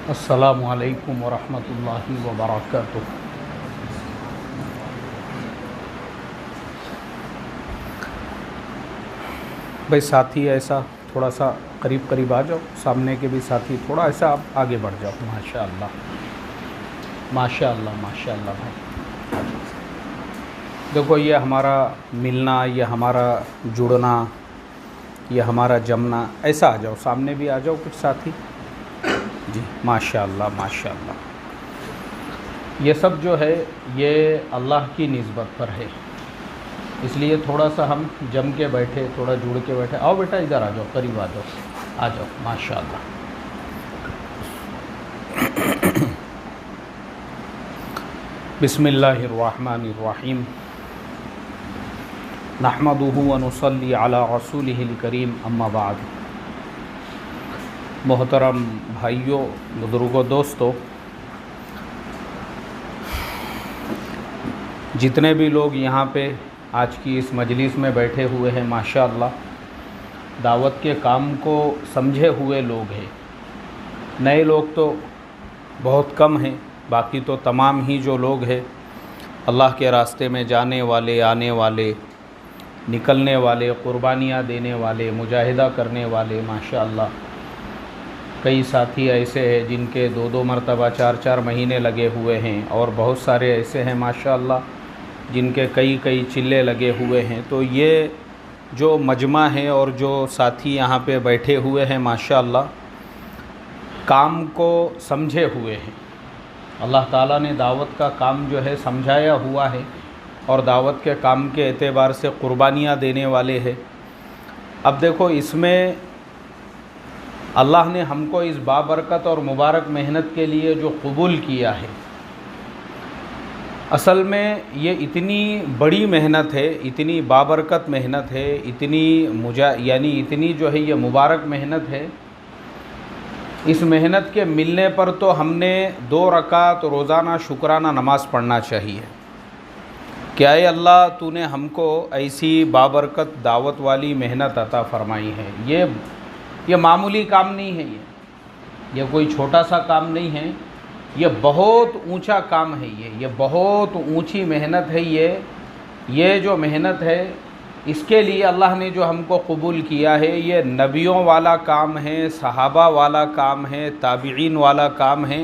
अस्सलामु अलैकुम वरहमतुल्लाहि वबरकातुह। भाई साथी ऐसा थोड़ा सा करीब करीब आ जाओ, सामने के भी साथी थोड़ा ऐसा आप आगे बढ़ जाओ। माशाअल्लाह माशाअल्लाह माशाअल्लाह। भाई देखो, ये हमारा मिलना, ये हमारा जुड़ना, ये हमारा जमना, ऐसा आ जाओ, सामने भी आ जाओ कुछ साथी जी। माशाअल्लाह माशाअल्लाह। ये सब जो है ये अल्लाह की निस्बत पर है, इसलिए थोड़ा सा हम जम के बैठे, थोड़ा जुड़ के बैठे। आओ बेटा इधर आ जाओ, करीब आ जाओ, आ जाओ। माशाअल्लाह। बिस्मिल्लाहिर्रहमानिर्रहीम। नहमदुहु व नुसल्ली अला रसूलिहिल करीम, अम्मा बाद। मोहतरम भाइयों, बुजुर्गों, दोस्तों, जितने भी लोग यहाँ पे आज की इस मजलिस में बैठे हुए हैं, माशाअल्लाह दावत के काम को समझे हुए लोग हैं। नए लोग तो बहुत कम हैं, बाकी तो तमाम ही जो लोग हैं अल्लाह के रास्ते में जाने वाले, आने वाले, निकलने वाले, क़ुरबानियाँ देने वाले, मुजाहिदा करने वाले, माशाअल्लाह कई साथी ऐसे हैं जिनके 2-2 मरतबा 4-4 महीने लगे हुए हैं, और बहुत सारे ऐसे हैं माशाअल्लाह जिनके कई चिल्ले लगे हुए हैं। तो ये जो मजमा है और जो साथी यहाँ पे बैठे हुए हैं माशाअल्लाह काम को समझे हुए हैं। अल्लाह ताला ने दावत का काम जो है समझाया हुआ है, और दावत के काम के एतबार से क़ुरबानियाँ देने वाले हैं। अब देखो, इसमें अल्लाह ने हमको इस बाबरकत और मुबारक मेहनत के लिए जो कबूल किया है, असल में ये इतनी बड़ी मेहनत है, इतनी बाबरकत मेहनत है, इतनी जो है ये मुबारक मेहनत है। इस मेहनत के मिलने पर तो हमने 2 रकात रोज़ाना शुक्राना नमाज़ पढ़ना चाहिए। क्या है अल्लाह, तूने हमको ऐसी बाबरकत दावत वाली मेहनत अता फरमाई है। ये मामूली काम नहीं है, ये कोई छोटा सा काम नहीं है, ये बहुत ऊंचा काम है। ये बहुत ऊंची मेहनत है। ये जो मेहनत है, इसके लिए अल्लाह ने जो हमको कबूल किया है, ये नबियों वाला काम है, सहाबा वाला काम है, ताबिईन वाला काम है।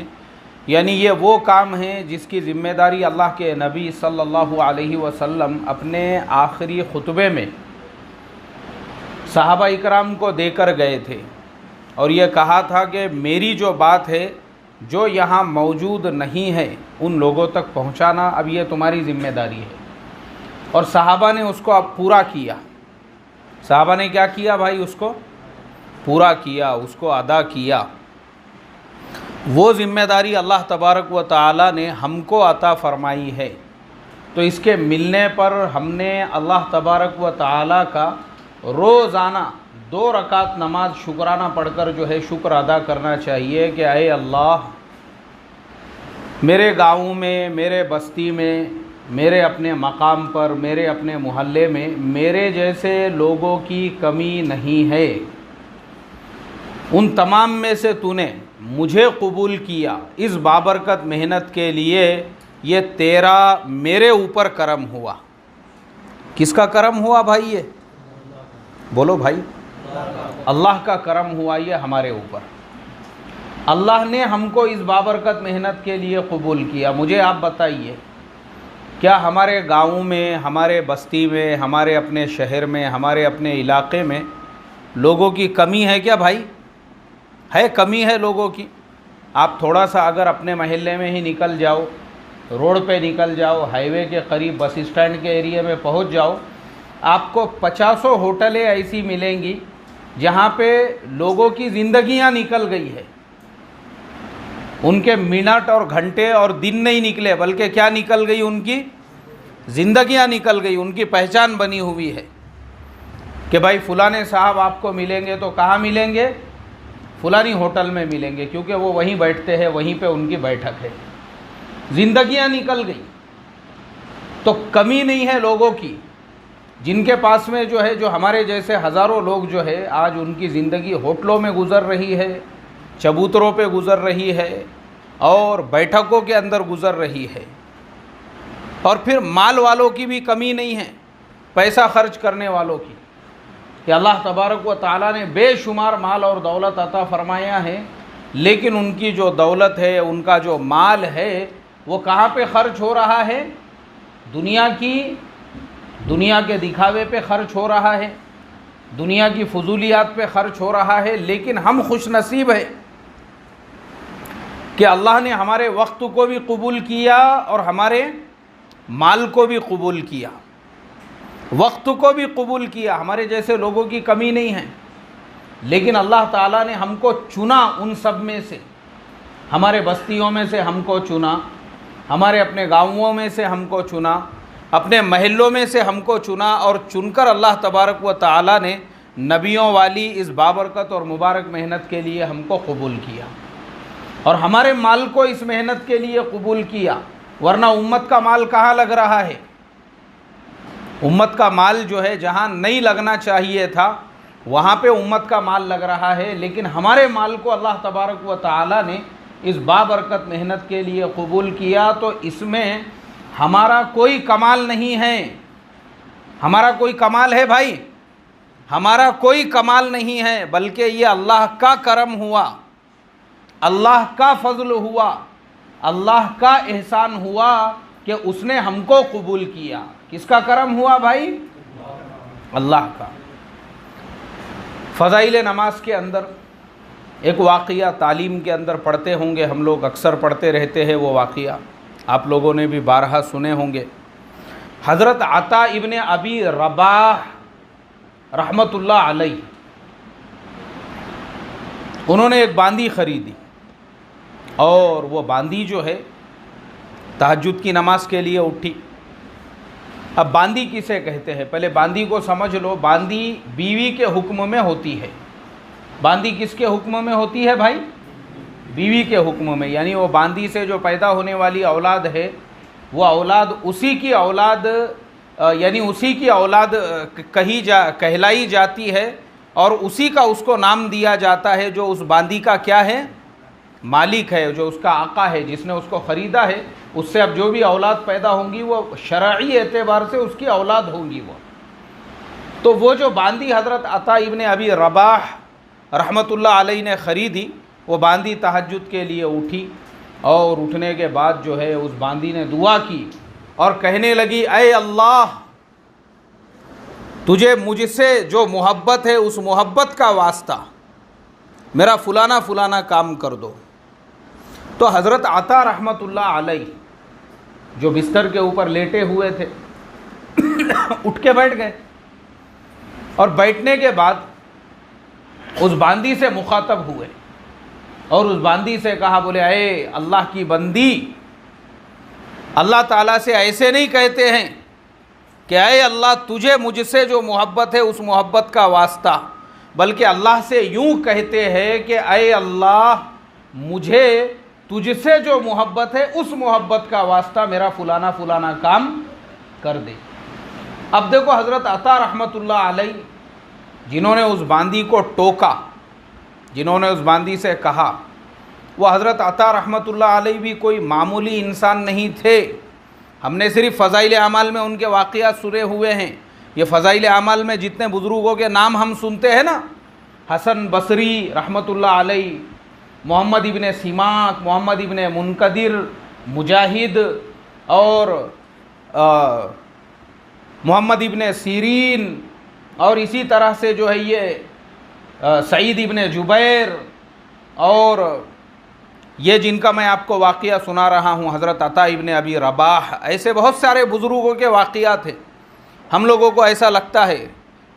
यानी ये वो काम है जिसकी ज़िम्मेदारी अल्लाह के नबी सल्लल्लाहु अलैहि वसल्लम अपने आखिरी खुतबे में सहाबा इकराम को देकर गए थे, और ये कहा था कि मेरी जो बात है, जो यहाँ मौजूद नहीं है, उन लोगों तक पहुँचाना अब ये तुम्हारी ज़िम्मेदारी है। और सहाबा ने उसको अब पूरा किया। सहाबा ने क्या किया भाई? उसको पूरा किया, उसको अदा किया। वो ज़िम्मेदारी अल्लाह तबारक व तआला ने हमको अता फरमाई है। तो इसके मिलने पर हमने अल्लाह तबारक व तआला का रोज़ाना 2 रकात नमाज शुक्राना पढ़कर जो है शुक्र अदा करना चाहिए कि अय अल्लाह, मेरे गाँव में, मेरे बस्ती में, मेरे अपने मकाम पर, मेरे अपने मोहल्ले में मेरे जैसे लोगों की कमी नहीं है। उन तमाम में से तूने मुझे कबूल किया। इस बाबरकत मेहनत के लिए ये तेरा मेरे ऊपर करम हुआ। किसका करम हुआ भाई? ये बोलो भाई। अल्लाह का करम हुआ ये हमारे ऊपर। अल्लाह ने हमको इस बाबरकत मेहनत के लिए कबूल किया। मुझे आप बताइए, क्या हमारे गाँव में, हमारे बस्ती में, हमारे अपने शहर में, हमारे अपने इलाके में लोगों की कमी है क्या भाई? है, कमी है लोगों की। आप थोड़ा सा अगर अपने महल्ले में ही निकल जाओ, रोड पे निकल जाओ, हाईवे के करीब बस स्टैंड के एरिया में पहुंच जाओ, आपको 50 होटलें ऐसी मिलेंगी जहां पे लोगों की ज़िंदगियां निकल गई है। उनके मिनट और घंटे और दिन नहीं निकले, बल्कि क्या निकल गई? उनकी ज़िंदगियां निकल गई। उनकी पहचान बनी हुई है कि भाई फुलाने साहब आपको मिलेंगे तो कहाँ मिलेंगे? फुलानी होटल में मिलेंगे, क्योंकि वो वहीं बैठते हैं, वहीं पे उनकी बैठक है। ज़िंदगियां निकल गई। तो कमी नहीं है लोगों की। जिनके पास में जो है, जो हमारे जैसे हज़ारों लोग जो है आज उनकी ज़िंदगी होटलों में गुज़र रही है, चबूतरों पे गुज़र रही है और बैठकों के अंदर गुज़र रही है। और फिर माल वालों की भी कमी नहीं है, पैसा खर्च करने वालों की, कि अल्लाह तबारक व तआला ने बेशुमार माल और दौलत अता फरमाया है, लेकिन उनकी जो दौलत है, उनका जो माल है, वो कहाँ पे खर्च हो रहा है? दुनिया के दिखावे पे खर्च हो रहा है, दुनिया की फजूलियात पे खर्च हो रहा है। लेकिन हम खुश नसीब है कि अल्लाह ने हमारे वक्त को भी कबूल किया और हमारे माल को भी कबूल किया, वक्त को भी कबूल किया। हमारे जैसे लोगों की कमी नहीं है, लेकिन अल्लाह ताला ने हमको चुना, उन सब में से, हमारे बस्तियों में से हमको चुना, हमारे अपने गाँवों में से हमको चुना, अपने महल्लों में से हमको चुना, और चुनकर अल्लाह तबारक व तआला ने नबियों वाली इस बाबरकत और मुबारक मेहनत के लिए हमको कबूल किया, और हमारे माल को इस मेहनत के लिए कबूल किया। वरना उम्मत का माल कहाँ लग रहा है? उम्मत का माल जो है जहाँ नहीं लगना चाहिए था, वहाँ पे उम्मत का माल लग रहा है। लेकिन हमारे माल को अल्लाह तबारक व तआला ने इस बाबरकत मेहनत के लिए कबूल किया। तो इसमें हमारा कोई कमाल नहीं है। हमारा कोई कमाल है भाई? हमारा कोई कमाल नहीं है, बल्कि ये अल्लाह का करम हुआ, अल्लाह का फजल हुआ, अल्लाह का एहसान हुआ कि उसने हमको कबूल किया। किसका करम हुआ भाई? अल्लाह का। फ़ज़ाइल नमाज के अंदर एक वाक़िया तालीम के अंदर पढ़ते होंगे हम लोग, अक्सर पढ़ते रहते हैं वो वाक़िया, आप लोगों ने भी बारहा सुने होंगे। हज़रत अता इब्ने अबी रबाह रहमतुल्लाह अलैह, उन्होंने एक बांदी ख़रीदी, और वो बांदी जो है तहज्जुद की नमाज के लिए उठी। अब बांदी किसे कहते हैं, पहले बांदी को समझ लो। बांदी बीवी के हुक्म में होती है। बांदी किसके हुक्म में होती है भाई? बीवी के हुक्म में। यानी वो बांदी से जो पैदा होने वाली औलाद है, वो औलाद उसी की औलाद, यानी उसी की औलाद कहलाई जाती है, और उसी का उसको नाम दिया जाता है जो उस बांदी का क्या है? मालिक है, जो उसका आका है, जिसने उसको ख़रीदा है। उससे अब जो भी औलाद पैदा होंगी वो शरई एतबार से उसकी औलाद होंगी वो। तो वो जो बांदी हज़रत अता इब्ने अबी रबाह रहमतुल्लाह अलैह ने ख़रीदी, वो बांदी तहज्जुद के लिए उठी, और उठने के बाद जो है उस बांदी ने दुआ की और कहने लगी, ऐ अल्लाह, तुझे मुझसे जो मोहब्बत है उस मोहब्बत का वास्ता मेरा फ़ुलाना फ़ुलाना काम कर दो। तो हज़रत अता रहमतुल्लाह अलैह जो बिस्तर के ऊपर लेटे हुए थे उठ के बैठ गए, और बैठने के बाद उस बांदी से मुखातब हुए और उस बांदी से कहा, बोले, ऐ अल्लाह की बंदी, अल्लाह ताला से ऐसे नहीं कहते हैं कि ऐ अल्लाह, तुझे मुझसे जो मोहब्बत है उस मोहब्बत का वास्ता, बल्कि अल्लाह से यूँ कहते हैं कि ऐ अल्लाह, मुझे तुझसे जो मोहब्बत है उस मोहब्बत का वास्ता मेरा फ़ुलाना फ़ुलाना काम कर दे। अब देखो हज़रत अता रहमतुल्लाह अलैह, जिन्होंने उस बांदी को टोका, जिन्होंने उस बांदी से कहा, वो हज़रत अता रहमतुल्लाह अलैह भी कोई मामूली इंसान नहीं थे। हमने सिर्फ फ़ज़ाइल अमाल में उनके वाक़ियात सुने हुए हैं। ये फ़ज़ाइल अमाल में जितने बुज़ुर्गों के नाम हम सुनते हैं ना, हसन बसरी रहमतुल्लाह अलैह, मोहम्मद इब्ने सिमाक, मोहम्मद इब्ने मुनकदिर, मुजाहिद, और मोहम्मद इब्ने सीरीन, और इसी तरह से जो है ये सईद इब्ने जुबैर, और ये जिनका मैं आपको वाक़िया सुना रहा हूँ हज़रत अता इब्ने अबी रबाह, ऐसे बहुत सारे बुज़ुर्गों के वाक़ियात हैं। हम लोगों को ऐसा लगता है,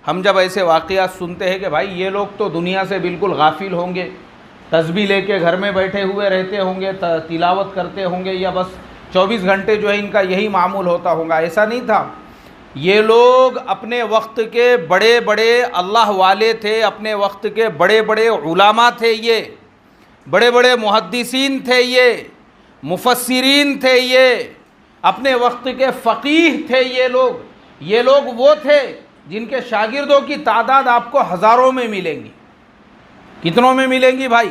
हम जब ऐसे वाक़ियात सुनते हैं कि भाई ये लोग तो दुनिया से बिल्कुल गाफिल होंगे, तस्बीह लेके घर में बैठे हुए रहते होंगे, तिलावत करते होंगे, या बस 24 घंटे जो है इनका यही मामूल होता होगा। ऐसा नहीं था। ये लोग अपने वक्त के बड़े बड़े अल्लाह वाले थे, अपने वक्त के बड़े बड़े उलामा थे, ये बड़े बड़े मुहद्दिसीन थे, ये मुफस्सिरीन थे, ये अपने वक्त के फ़क़ीह थे। ये लोग वो थे जिनके शागिर्दों की तादाद आपको हज़ारों में मिलेंगी। कितनों में मिलेंगी भाई?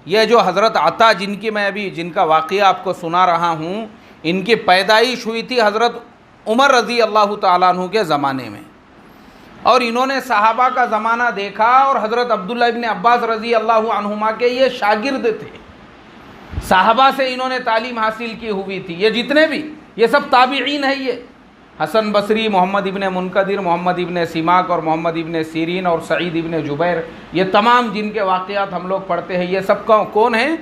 ये जो हज़रत अता जिनकी मैं अभी जिनका वाक़या आपको सुना रहा हूँ, इनकी पैदाइश हुई थी हज़रत उमर रज़ी अल्लाह ताला अन्हु के ज़माने में, और इन्होंने सहाबा का ज़माना देखा और हज़रत अब्दुल्ला इब्न अब्बास रज़ी अल्लाह अन्हुमा के ये शागिर्द थे। सहाबा से इन्होंने तालीम हासिल की हुई थी। ये जितने भी ये सब ताबीईन है, ये हसन बसरी, मोहम्मद इब्न मुनकदिर, मोहम्मद इब्न सिमाक और मोहम्मद इब्न सीरीन और सईद इब्न जुबैर, ये तमाम जिनके वाक़यात हम लोग पढ़ते हैं, ये सब कौन हैं?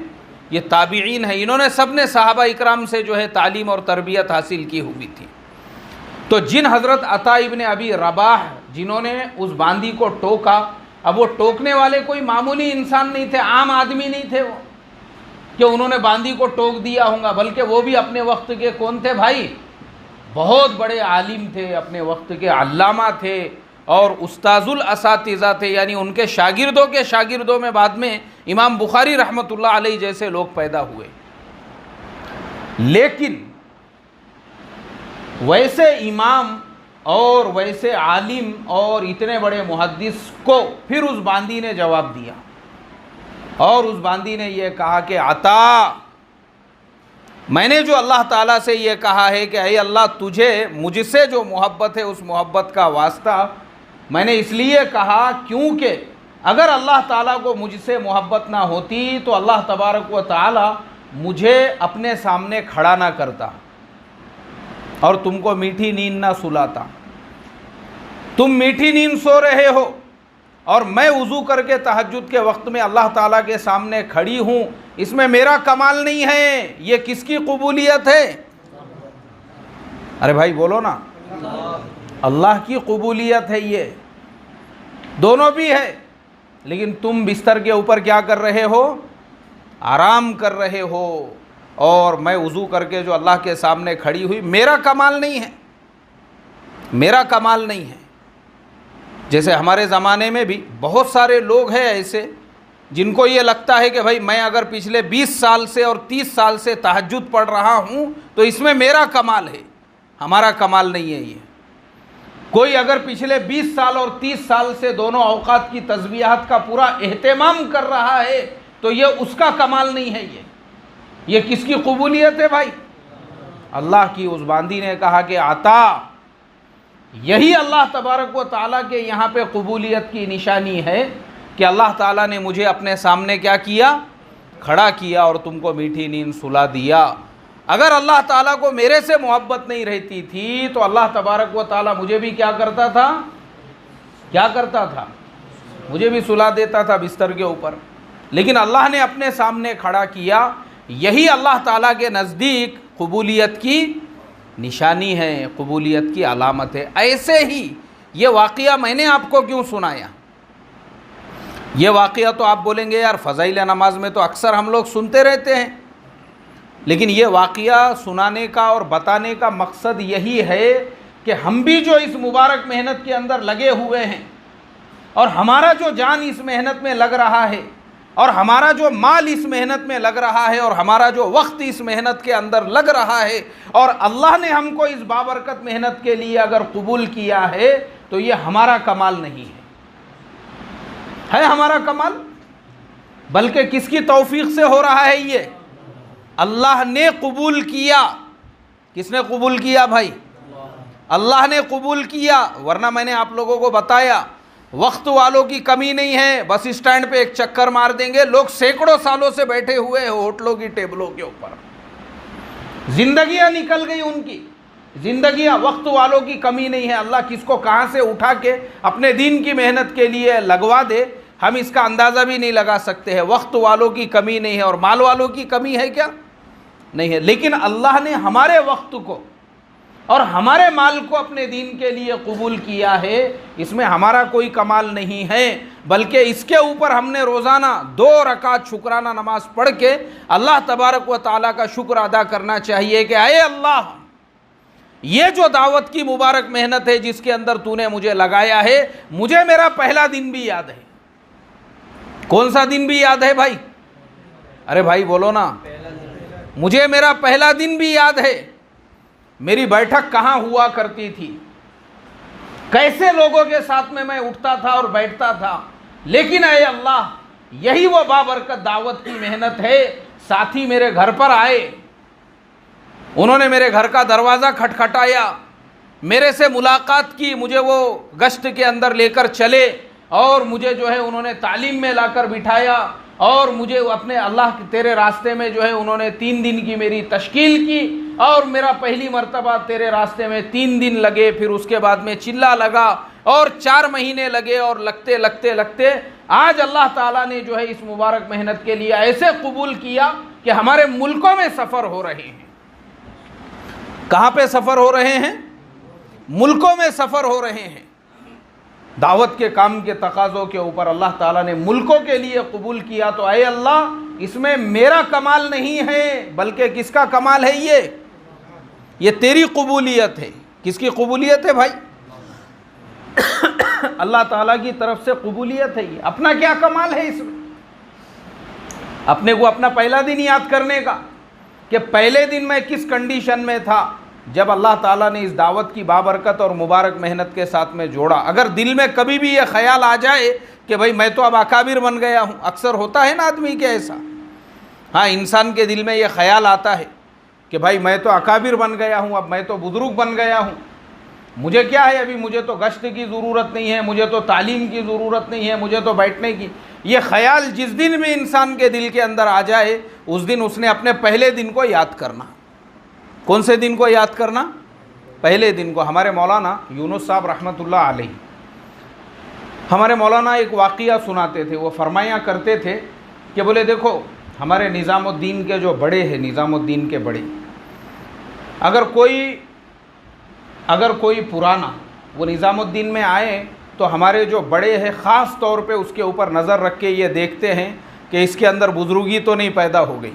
ये ताबीईन है। इन्होंने सब ने सहाबा इकराम से जो है तालीम और तरबियत हासिल की हुई थी। तो जिन हज़रत अता इब्न अबी रबाह जिन्होंने उस बांदी को टोका, अब वो टोकने वाले कोई मामूली इंसान नहीं थे, आम आदमी नहीं थे वो कि उन्होंने बांदी को टोक दिया होगा, बल्कि वो भी अपने वक्त के कौन थे भाई? बहुत बड़े आलिम थे, अपने वक्त के अल्लामा थे और उस्ताजुल असातिज़ा थे, यानी उनके शागिर्दों के शागिर्दों में बाद में इमाम बुखारी रहमतुल्लाह अलैहि जैसे लोग पैदा हुए। लेकिन वैसे इमाम और वैसे आलिम और इतने बड़े मुहद्दिस को फिर उस बांदी ने जवाब दिया, और उस बांदी ने यह कहा कि अता, मैंने जो अल्लाह ताला से ये कहा है कि ऐ अल्लाह, तुझे मुझसे जो मोहब्बत है उस मोहब्बत का वास्ता मैंने इसलिए कहा क्योंकि अगर अल्लाह ताला को मुझसे मोहब्बत ना होती तो अल्लाह तबारक व ताला मुझे अपने सामने खड़ा ना करता और तुमको मीठी नींद ना सुलाता। तुम मीठी नींद सो रहे हो और मैं वज़ू करके तहज्जुद के वक्त में अल्लाह ताला के सामने खड़ी हूँ, इसमें मेरा कमाल नहीं है, ये किसकी कबूलियत है? अरे भाई बोलो ना, अल्लाह की कबूलियत है। ये दोनों भी है, लेकिन तुम बिस्तर के ऊपर क्या कर रहे हो? आराम कर रहे हो, और मैं वज़ू करके जो अल्लाह के सामने खड़ी हुई, मेरा कमाल नहीं है, मेरा कमाल नहीं है। जैसे हमारे ज़माने में भी बहुत सारे लोग हैं ऐसे जिनको ये लगता है कि भाई मैं अगर पिछले 20 साल से और 30 साल से तहज्जुद पढ़ रहा हूँ तो इसमें मेरा कमाल है। हमारा कमाल नहीं है ये। कोई अगर पिछले 20 साल और 30 साल से दोनों औकात की तस्बीहात का पूरा एहतमाम कर रहा है तो ये उसका कमाल नहीं है। ये किसकी कबूलियत है भाई? अल्लाह की। उस बांदी ने कहा कि अता, यही अल्लाह तबारक व ताला के यहाँ पे कबूलियत की निशानी है कि अल्लाह ताला ने मुझे अपने सामने क्या किया? खड़ा किया और तुमको मीठी नींद सुला दिया। अगर अल्लाह ताला को मेरे से मोहब्बत नहीं रहती थी तो अल्लाह तबारक व ताला मुझे भी क्या करता था? क्या करता था? मुझे भी सुला देता था बिस्तर के ऊपर। लेकिन अल्लाह ने अपने सामने खड़ा किया। यही अल्लाह ताला के नज़दीक कबूलियत की निशानी है, कबूलियत की अलामत है। ऐसे ही ये वाक़या मैंने आपको क्यों सुनाया? ये वाक़या तो आप बोलेंगे यार फ़ज़ाइल नमाज में तो अक्सर हम लोग सुनते रहते हैं, लेकिन ये वाक़या सुनाने का और बताने का मकसद यही है कि हम भी जो इस मुबारक मेहनत के अंदर लगे हुए हैं और हमारा जो जान इस मेहनत में लग रहा है और हमारा जो माल इस मेहनत में लग रहा है और हमारा जो वक्त इस मेहनत के अंदर लग रहा है और अल्लाह ने हमको इस बाबरकत मेहनत के लिए अगर कबूल किया है तो ये हमारा कमाल नहीं है हमारा कमाल, बल्कि किसकी तौफीक से हो रहा है? ये अल्लाह ने कबूल किया। किसने कबूल किया भाई? अल्लाह ने कबूल किया। वरना मैंने आप लोगों को बताया वक्त वालों की कमी नहीं है, बस स्टैंड पे एक चक्कर मार देंगे। लोग सैकड़ों सालों से बैठे हुए हैं होटलों की टेबलों के ऊपर, जिंदगियां निकल गई उनकी, जिंदगियां। वक्त वालों की कमी नहीं है। अल्लाह किसको कहाँ से उठा के अपने दीन की मेहनत के लिए लगवा दे, हम इसका अंदाज़ा भी नहीं लगा सकते हैं। वक्त वालों की कमी नहीं है और माल वालों की कमी है क्या? नहीं है। लेकिन अल्लाह ने हमारे वक्त को और हमारे माल को अपने दीन के लिए कबूल किया है। इसमें हमारा कोई कमाल नहीं है, बल्कि इसके ऊपर हमने रोज़ाना 2 रकात शुक्राना नमाज पढ़ के अल्लाह तबारक व ताला का शुक्र अदा करना चाहिए कि आए अल्लाह, ये जो दावत की मुबारक मेहनत है जिसके अंदर तूने मुझे लगाया है, मुझे मेरा पहला दिन भी याद है। कौन सा दिन भी याद है भाई? अरे भाई बोलो ना, मुझे मेरा पहला दिन भी याद है। मेरी बैठक कहाँ हुआ करती थी, कैसे लोगों के साथ में मैं उठता था और बैठता था। लेकिन ऐ अल्लाह, यही वो बाबरकत दावत की मेहनत है। साथी मेरे घर पर आए, उन्होंने मेरे घर का दरवाज़ा खटखटाया, मेरे से मुलाकात की, मुझे वो गश्त के अंदर लेकर चले और मुझे जो है उन्होंने तालीम में लाकर बिठाया और मुझे अपने अल्लाह के तेरे रास्ते में जो है उन्होंने 3 दिन की मेरी तश्कील की और मेरा पहली मर्तबा तेरे रास्ते में 3 दिन लगे, फिर उसके बाद में चिल्ला लगा और 4 महीने लगे और लगते लगते लगते आज अल्लाह ताला ने जो है इस मुबारक मेहनत के लिए ऐसे कबूल किया कि हमारे मुल्कों में सफ़र हो रहे हैं। कहाँ पे सफ़र हो रहे हैं? मुल्कों में सफ़र हो रहे हैं। दावत के काम के तकाज़ों के ऊपर अल्लाह ताला ने मुल्कों के लिए कबूल किया। तो ऐ अल्लाह, इसमें मेरा कमाल नहीं है बल्कि किसका कमाल है? ये तेरी कबूलियत है। किसकी कबूलियत है भाई? अल्लाह ताला की तरफ से कबूलियत है। ये अपना क्या कमाल है इसमें? अपने को अपना पहला दिन याद करने का कि पहले दिन मैं किस कंडीशन में था जब अल्लाह ताला ने इस दावत की बाबरकत और मुबारक मेहनत के साथ में जोड़ा। अगर दिल में कभी भी ये ख्याल आ जाए कि भाई मैं तो अब अकाबिर बन गया हूँ, अक्सर होता है ना आदमी के ऐसा, हाँ, इंसान के दिल में ये ख्याल आता है कि भाई मैं तो अकाबिर बन गया हूँ, अब मैं तो बुजुर्ग बन गया हूँ, मुझे क्या है अभी, मुझे तो गश्त की ज़रूरत नहीं है, मुझे तो तालीम की ज़रूरत नहीं है, मुझे तो बैठने की। ये ख्याल जिस दिन भी इंसान के दिल के अंदर आ जाए उस दिन उसने अपने पहले दिन को याद करना। कौन से दिन को याद करना? पहले दिन को। हमारे मौलाना यूनुस साहब रहमतुल्लाह अलैह, हमारे मौलाना एक वाक़िया सुनाते थे। वो फरमाया करते थे कि बोले देखो, हमारे निज़ामुद्दीन के जो बड़े हैं, निज़ामुद्दीन के बड़े, अगर कोई पुराना वो निज़ामुद्दीन में आए तो हमारे जो बड़े हैं ख़ास तौर पे उसके ऊपर नज़र रख के ये देखते हैं कि इसके अंदर बुजुर्गी तो नहीं पैदा हो गई,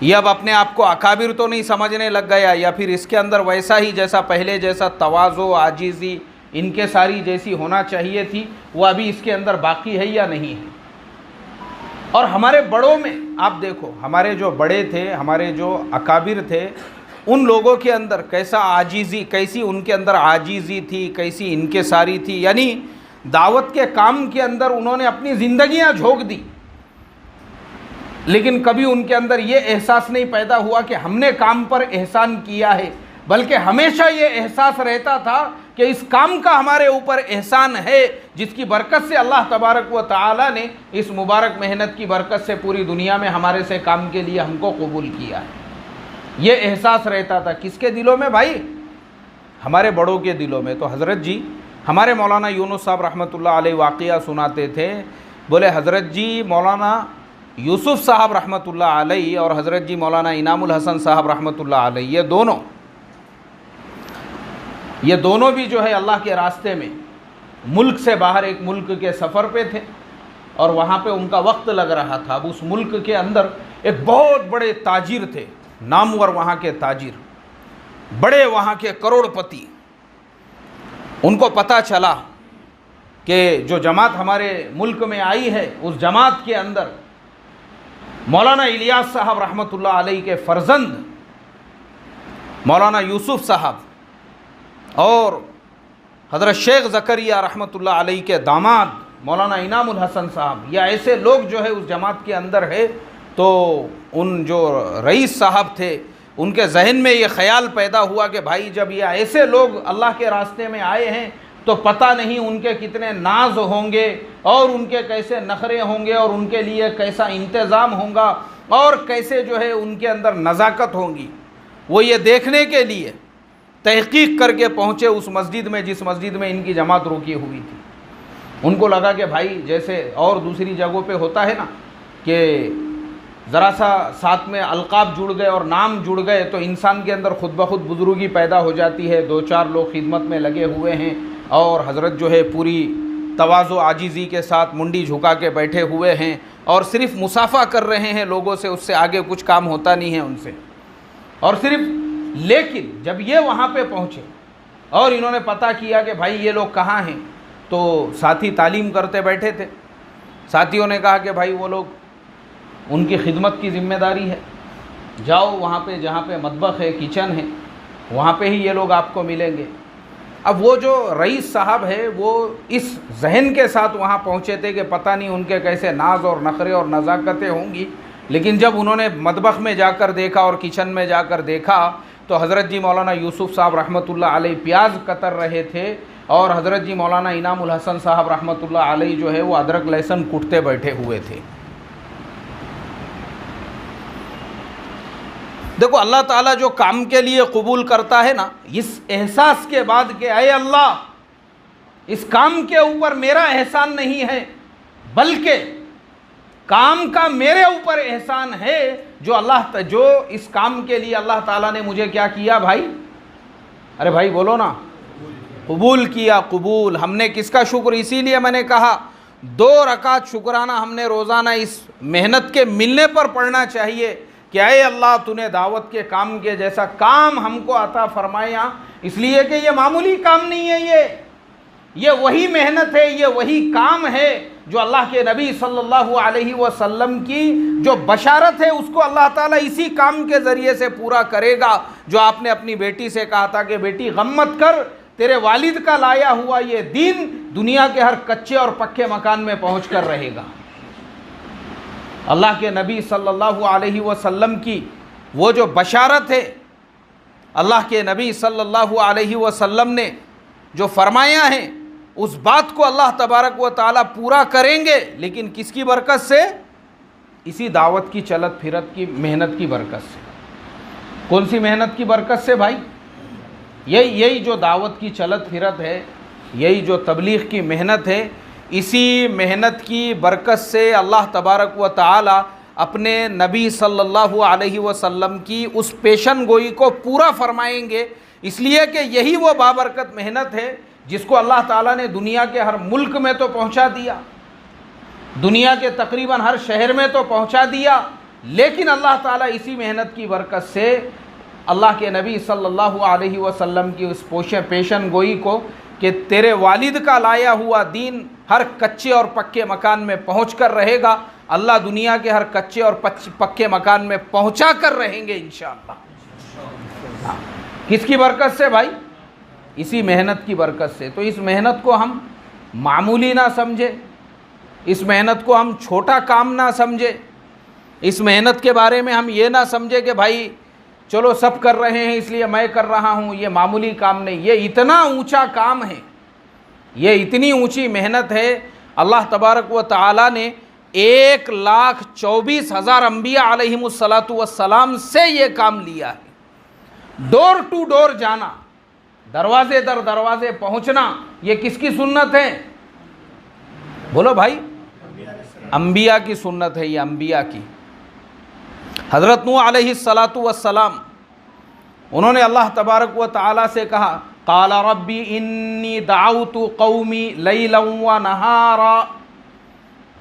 ये अब अपने आप को अकाबिर तो नहीं समझने लग गया, या फिर इसके अंदर वैसा ही जैसा पहले जैसा तवाज़ो, आजीज़ी, इनके सारी जैसी होना चाहिए थी वो अभी इसके अंदर बाकी है या नहीं है। और हमारे बड़ों में आप देखो, हमारे जो बड़े थे, हमारे जो अकाबिर थे, उन लोगों के अंदर कैसा आजीज़ी, कैसी उनके अंदर आजीज़ी थी, कैसी इनके सारी थी। यानी दावत के काम के अंदर उन्होंने अपनी ज़िंदगियां झोंक दी, लेकिन कभी उनके अंदर ये एहसास नहीं पैदा हुआ कि हमने काम पर एहसान किया है, बल्कि हमेशा ये एहसास रहता था कि इस काम का हमारे ऊपर एहसान है, जिसकी बरकत से अल्लाह तबारक व तआला ने इस मुबारक मेहनत की बरकत से पूरी दुनिया में हमारे से काम के लिए हमको कबूल किया है। ये एहसास रहता था किसके दिलों में भाई? हमारे बड़ों के दिलों में। तो हज़रत जी, हमारे मौलाना यूनुस साहब रहमतुल्लाह अलैह वाक़िया सुनाते थे। बोले हज़रत जी मौलाना यूसुफ़ साहब रहमतुल्लाह अलैह और हज़रत जी मौलाना इनामुल हसन साहब रहमतुल्लाह अलैह, ये दोनों भी जो है अल्लाह के रास्ते में मुल्क से बाहर एक मुल्क के सफ़र पे थे और वहाँ पे उनका वक्त लग रहा था। अब उस मुल्क के अंदर एक बहुत बड़े ताजिर थे, नामवर वहाँ के ताजिर, बड़े वहाँ के करोड़पति। उनको पता चला कि जो जमात हमारे मुल्क में आई है उस जमात के अंदर मौलाना इलियास साहब रहमतुल्लाह अलैह के फ़र्जंद मौलाना यूसुफ़ साहब और हज़रत शेख ज़करिया रहमतुल्लाह अलैह के दामाद मौलाना इनामुल हसन साहब, या ऐसे लोग जो है उस जमात के अंदर है। तो उन जो रईस साहब थे उनके जहन में ये ख़याल पैदा हुआ कि भाई जब ये ऐसे लोग अल्लाह के रास्ते में आए हैं तो पता नहीं उनके कितने नाज होंगे और उनके कैसे नखरे होंगे और उनके लिए कैसा इंतज़ाम होगा और कैसे जो है उनके अंदर नज़ाकत होंगी। वो ये देखने के लिए तहकीक करके पहुँचे उस मस्जिद में जिस मस्जिद में इनकी जमात रुकी हुई थी। उनको लगा कि भाई जैसे और दूसरी जगहों पे होता है ना कि ज़रा सा साथ में अलकाब जुड़ गए और नाम जुड़ गए तो इंसान के अंदर खुद ब खुद बुजुर्गी पैदा हो जाती है। 2-4 लोग खिदमत में लगे हुए हैं और हज़रत जो है पूरी तवाज़ो आजीज़ी के साथ मुंडी झुका के बैठे हुए हैं और सिर्फ़ मुसाफ़ा कर रहे हैं लोगों से, उससे आगे कुछ काम होता नहीं है उनसे। और सिर्फ लेकिन जब ये वहाँ पे पहुँचे और इन्होंने पता किया कि भाई ये लोग कहाँ हैं, तो साथी तालीम करते बैठे थे। साथियों ने कहा कि भाई वो लोग, उनकी खिदमत की ज़िम्मेदारी है, जाओ वहाँ पे जहाँ पे मतबख है, किचन है, वहाँ पे ही ये लोग आपको मिलेंगे। अब वो जो रईस साहब है वो इस जहन के साथ वहाँ पहुँचे थे कि पता नहीं उनके कैसे नाज और नखरे और नज़ाकतें होंगी, लेकिन जब उन्होंने मतबख में जाकर देखा और किचन में जाकर देखा तो हज़रत जी मौलाना यूसुफ साहब रहमतुल्लाह अलैह प्याज कतर रहे थे और हज़रत जी मौलाना इनामुल हसन साहब रहमतुल्लाह अलैह जो है वो अदरक लहसुन कूटते बैठे हुए थे। देखो अल्लाह ताला जो काम के लिए कबूल करता है ना, इस एहसास के बाद कि अय अल्लाह इस काम के ऊपर मेरा एहसान नहीं है बल्कि काम का मेरे ऊपर एहसान है, जो इस काम के लिए अल्लाह ताला ने मुझे क्या किया भाई, अरे भाई बोलो ना, कबूल किया। कबूल हमने किसका शुक्र, इसीलिए मैंने कहा 2 रकात शुक्राना हमने रोज़ाना इस मेहनत के मिलने पर पढ़ना चाहिए कि अय अल्लाह तूने दावत के काम के जैसा काम हमको अता फरमाया, इसलिए कि ये मामूली काम नहीं है, ये वही मेहनत है, ये वही काम है जो अल्लाह के नबी सल्लल्लाहु अलैहि वसल्लम की जो बशारत है उसको अल्लाह ताला इसी काम के ज़रिए से पूरा करेगा। जो आपने अपनी बेटी से कहा था कि बेटी गम मत कर, तेरे वालिद का लाया हुआ ये दीन दुनिया के हर कच्चे और पक्के मकान में पहुँच कर रहेगा। अल्लाह के नबी सल्लल्लाहु अलैहि वसल्लम की वो जो बशारत है, अल्लाह के नबी सल्लल्लाहु अलैहि वसल्लम ने जो फरमाया है उस बात को अल्लाह तबारक व ताला पूरा करेंगे, लेकिन किसकी बरकत से, इसी दावत की चलत फिरत की मेहनत की बरकत से। कौन सी मेहनत की बरकत से भाई, यही जो दावत की चलत फिरत है, यही जो तबलीग की मेहनत है, इसी मेहनत की बरकत से अल्लाह तबारक व ताला अपने नबी सल्लल्लाहु अलैहि वसल्लम की उस पेशन गोई को पूरा फरमाएंगे। इसलिए कि यही वो बाबरकत मेहनत है जिसको अल्लाह ताला ने दुनिया के हर मुल्क में तो पहुंचा दिया, दुनिया के तकरीबन हर शहर में तो पहुंचा दिया, लेकिन अल्लाह ताला इसी मेहनत की बरकत से अल्लाह के नबी सल्लल्लाहु अलैहि वसल्लम की उस पेशन गोई को कि तेरे वालिद का लाया हुआ दीन हर कच्चे और पक्के मकान में पहुँच कर रहेगा, अल्लाह दुनिया के हर कच्चे और पक्के मकान में पहुँचा कर रहेंगे इंशाअल्लाह। किसकी बरकत से भाई, इसी मेहनत की बरकत से। तो इस मेहनत को हम मामूली ना समझे, इस मेहनत को हम छोटा काम ना समझे, इस मेहनत के बारे में हम ये ना समझे कि भाई चलो सब कर रहे हैं इसलिए मैं कर रहा हूँ, ये मामूली काम नहीं, ये इतना ऊंचा काम है, ये इतनी ऊंची मेहनत है। अल्लाह तबारक व ताला ने 1,24,000 अंबिया अलैहिमुस्सलातु वस्सलाम से ये काम लिया है। डोर टू डोर जाना, दरवाजे दर दरवाजे पहुंचना, ये किसकी सुन्नत है, बोलो भाई, अंबिया की सुन्नत है, ये अंबिया की। हज़रत नूह अलैहिस्सलातु वस्सलाम, उन्होंने अल्लाह तबारक व ताला से कहा, क़ाला रब्बी इन्नी दाउतु कौमी लैलन व नहारा,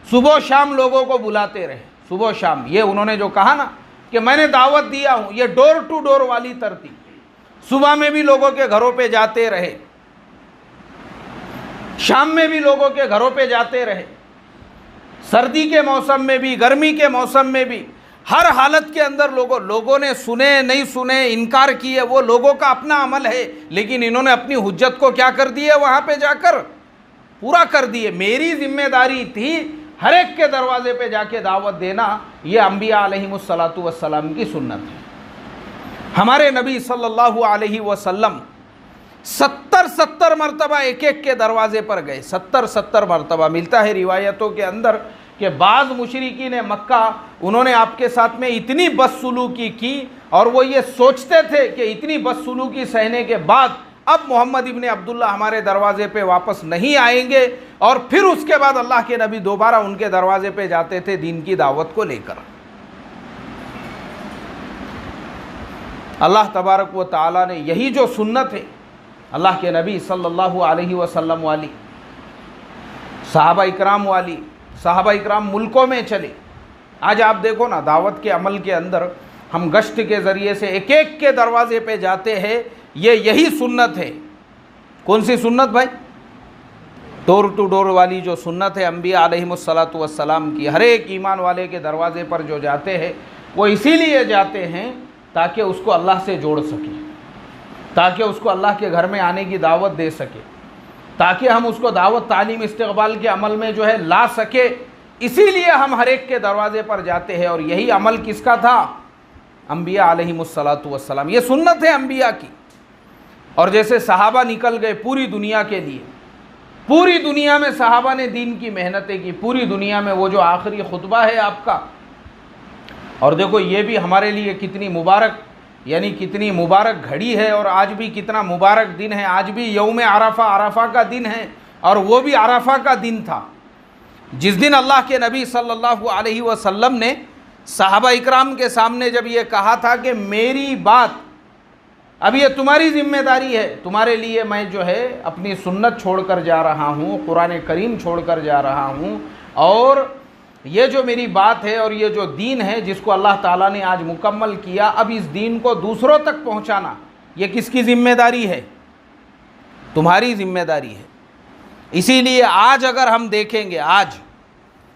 सुबह शाम लोगों को बुलाते रहे, सुबह शाम। ये उन्होंने जो कहा ना कि मैंने दावत दिया हूँ, ये डोर टू डोर वाली तरतीब, सुबह में भी लोगों के घरों पे जाते रहे, शाम में भी लोगों के घरों पे जाते रहे, सर्दी के मौसम में भी, गर्मी के मौसम में भी, हर हालत के अंदर लोगों ने सुने नहीं सुने, इनकार किए, वो लोगों का अपना अमल है, लेकिन इन्होंने अपनी हुज्जत को क्या कर दिए, वहाँ पे जाकर पूरा कर दिए। मेरी जिम्मेदारी थी हर एक के दरवाजे पे जाके दावत देना, ये अंबिया अलैहिमुस्सलातु वस्सलाम की सुन्नत है। हमारे नबी सल्लल्लाहु अलैहि वसल्लम 70 मरतबा एक एक के दरवाजे पर गए, 70 मरतबा। मिलता है रिवायतों के अंदर कि बाज़ मुशरिकीन मक्का, उन्होंने आपके साथ में इतनी बदसलूकी की और वो ये सोचते थे कि इतनी बदसलूकी सहने के बाद अब मोहम्मद इब्ने अब्दुल्ला हमारे दरवाजे पे वापस नहीं आएंगे, और फिर उसके बाद अल्लाह के नबी दोबारा उनके दरवाजे पे जाते थे दीन की दावत को लेकर। अल्लाह तबारक व ताला ने यही जो सुन्नत है अल्लाह के नबी सल्लल्लाहु अलैहि वसल्लम वाली, सहाबा इकराम वाली, सहाबा इकराम मुल्कों में चले। आज आप देखो ना, दावत के अमल के अंदर हम गश्त के ज़रिए से एक एक के दरवाजे पे जाते हैं, यही सुन्नत है। कौन सी सुन्नत भाई, डोर टू डोर वाली जो सुन्नत है अंबिया अलैहिमुस्सलातु वस्सलाम की। हर एक ईमान वाले के दरवाजे पर जो जाते हैं वो इसीलिए जाते हैं ताकि उसको अल्लाह से जोड़ सके, ताकि उसको अल्लाह के घर में आने की दावत दे सके, ताकि हम उसको दावत तालीम इस्तिक़बाल के अमल में जो है ला सके। इसीलिए हम हर एक के दरवाज़े पर जाते हैं। और यही अमल किसका था? अम्बिया अलैहिमुस्सलातु वस्सलाम। ये सुन्नत है अम्बिया की। और जैसे सहाबा निकल गए पूरी दुनिया के लिए, पूरी दुनिया में सहाबा ने दीन की मेहनतें की, पूरी दुनिया में वो जो आखिरी खुतबा है आपका, और देखो ये भी हमारे लिए कितनी मुबारक, यानी कितनी मुबारक घड़ी है, और आज भी कितना मुबारक दिन है। आज भी यौम अरफा, अरफा का दिन है, और वो भी अरफा का दिन था जिस दिन अल्लाह के नबी सल्लल्लाहु अलैहि वसल्लम ने सहाबा इकराम के सामने जब ये कहा था कि मेरी बात अब ये तुम्हारी जिम्मेदारी है, तुम्हारे लिए मैं जो है अपनी सुन्नत छोड़कर जा रहा हूँ, कुरान करीम छोड़कर जा रहा हूँ, और ये जो मेरी बात है और ये जो दीन है जिसको अल्लाह ताला ने आज मुकम्मल किया, अब इस दीन को दूसरों तक पहुँचाना ये किसकी ज़िम्मेदारी है? तुम्हारी ज़िम्मेदारी है। इसीलिए आज अगर हम देखेंगे, आज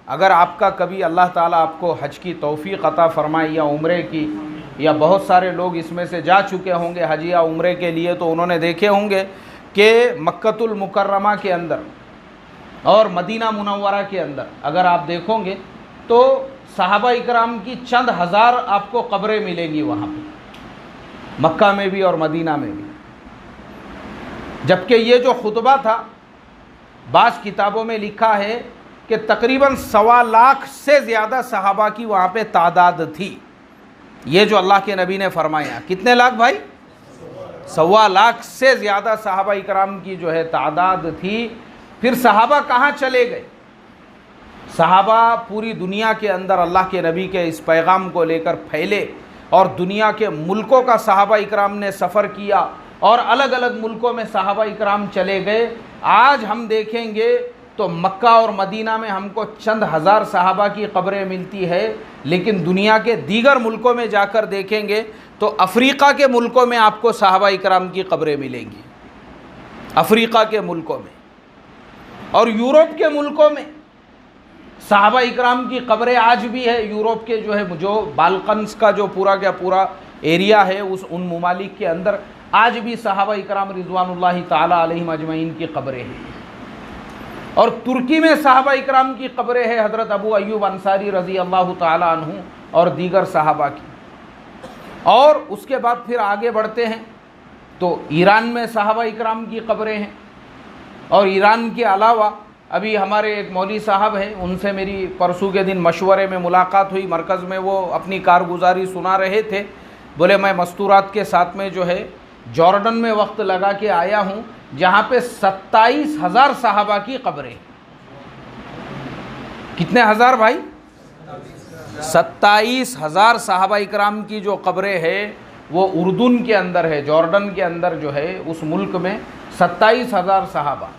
अगर आपका कभी अल्लाह ताला आपको हज की तौफीक अता फरमाए या उम्रे की, या बहुत सारे लोग इसमें से जा चुके होंगे हज या उम्रे के लिए, तो उन्होंने देखे होंगे कि मक्कतुल मुकर्रमा के अंदर और मदीना मुनव्वरा के अंदर अगर आप देखोगे तो सहाबा इकराम की चंद हज़ार आपको कब्रें मिलेंगी वहाँ पे, मक्का में भी और मदीना में भी। जबकि ये जो खुतबा था, बाज़ किताबों में लिखा है कि तकरीबन 1.25 लाख से ज़्यादा सहाबा की वहाँ पे तादाद थी। ये जो अल्लाह के नबी ने फरमाया, कितने लाख भाई? 1.25 लाख से ज़्यादा सहाबा इकराम की जो है तादाद थी। फिर सहाबा कहाँ चले गए? सहाबा पूरी दुनिया के अंदर अल्लाह के नबी के इस पैगाम को लेकर फैले, और दुनिया के मुल्कों का सहाबा इकराम ने सफ़र किया, और अलग अलग मुल्कों में सहाबा इकराम चले गए। आज हम देखेंगे तो मक्का और मदीना में हमको चंद हज़ार सहाबा की कब्रें मिलती है, लेकिन दुनिया के दीगर मुल्कों में जाकर देखेंगे तो अफ़रीक़ा के मुल्कों में आपको सहाबा इकराम की कब्रें मिलेंगी, अफ़रीक़ा के मुल्कों में। और यूरोप के मुल्कों में सहाबा इकराम की कब्रें आज भी है। यूरोप के जो है, जो बाल्कन्स का जो पूरा का पूरा एरिया है, उन ममालिक के अंदर आज भी सहाबा इकराम रिज़वानुल्लाहि ताला अलैहिम अजमईन की कब्रें हैं। और तुर्की में सहाबा इकराम की कब्रें हैं, हज़रत अबू अय्यूब अंसारी रज़ी अल्लाह ताला अन्हु और दीगर सहाबा की। और उसके बाद फिर आगे बढ़ते हैं तो ईरान में सहाबा इकराम की कब्रें हैं। और ईरान के अलावा अभी हमारे एक मौली साहब हैं, उनसे मेरी परसों के दिन मशवरे में मुलाकात हुई मरकज़ में। वो अपनी कारगुजारी सुना रहे थे। बोले मैं मस्तूरात के साथ में जो है जॉर्डन में वक्त लगा के आया हूँ, जहाँ पे 27,000 सहाबा की कब्रें। कितने हज़ार भाई? 27,000 सहाबा इकराम की जो कब्रें हैं वो उर्दून के अंदर है, जॉर्डन के अंदर जो है उस मुल्क में 27,000 सहाबा।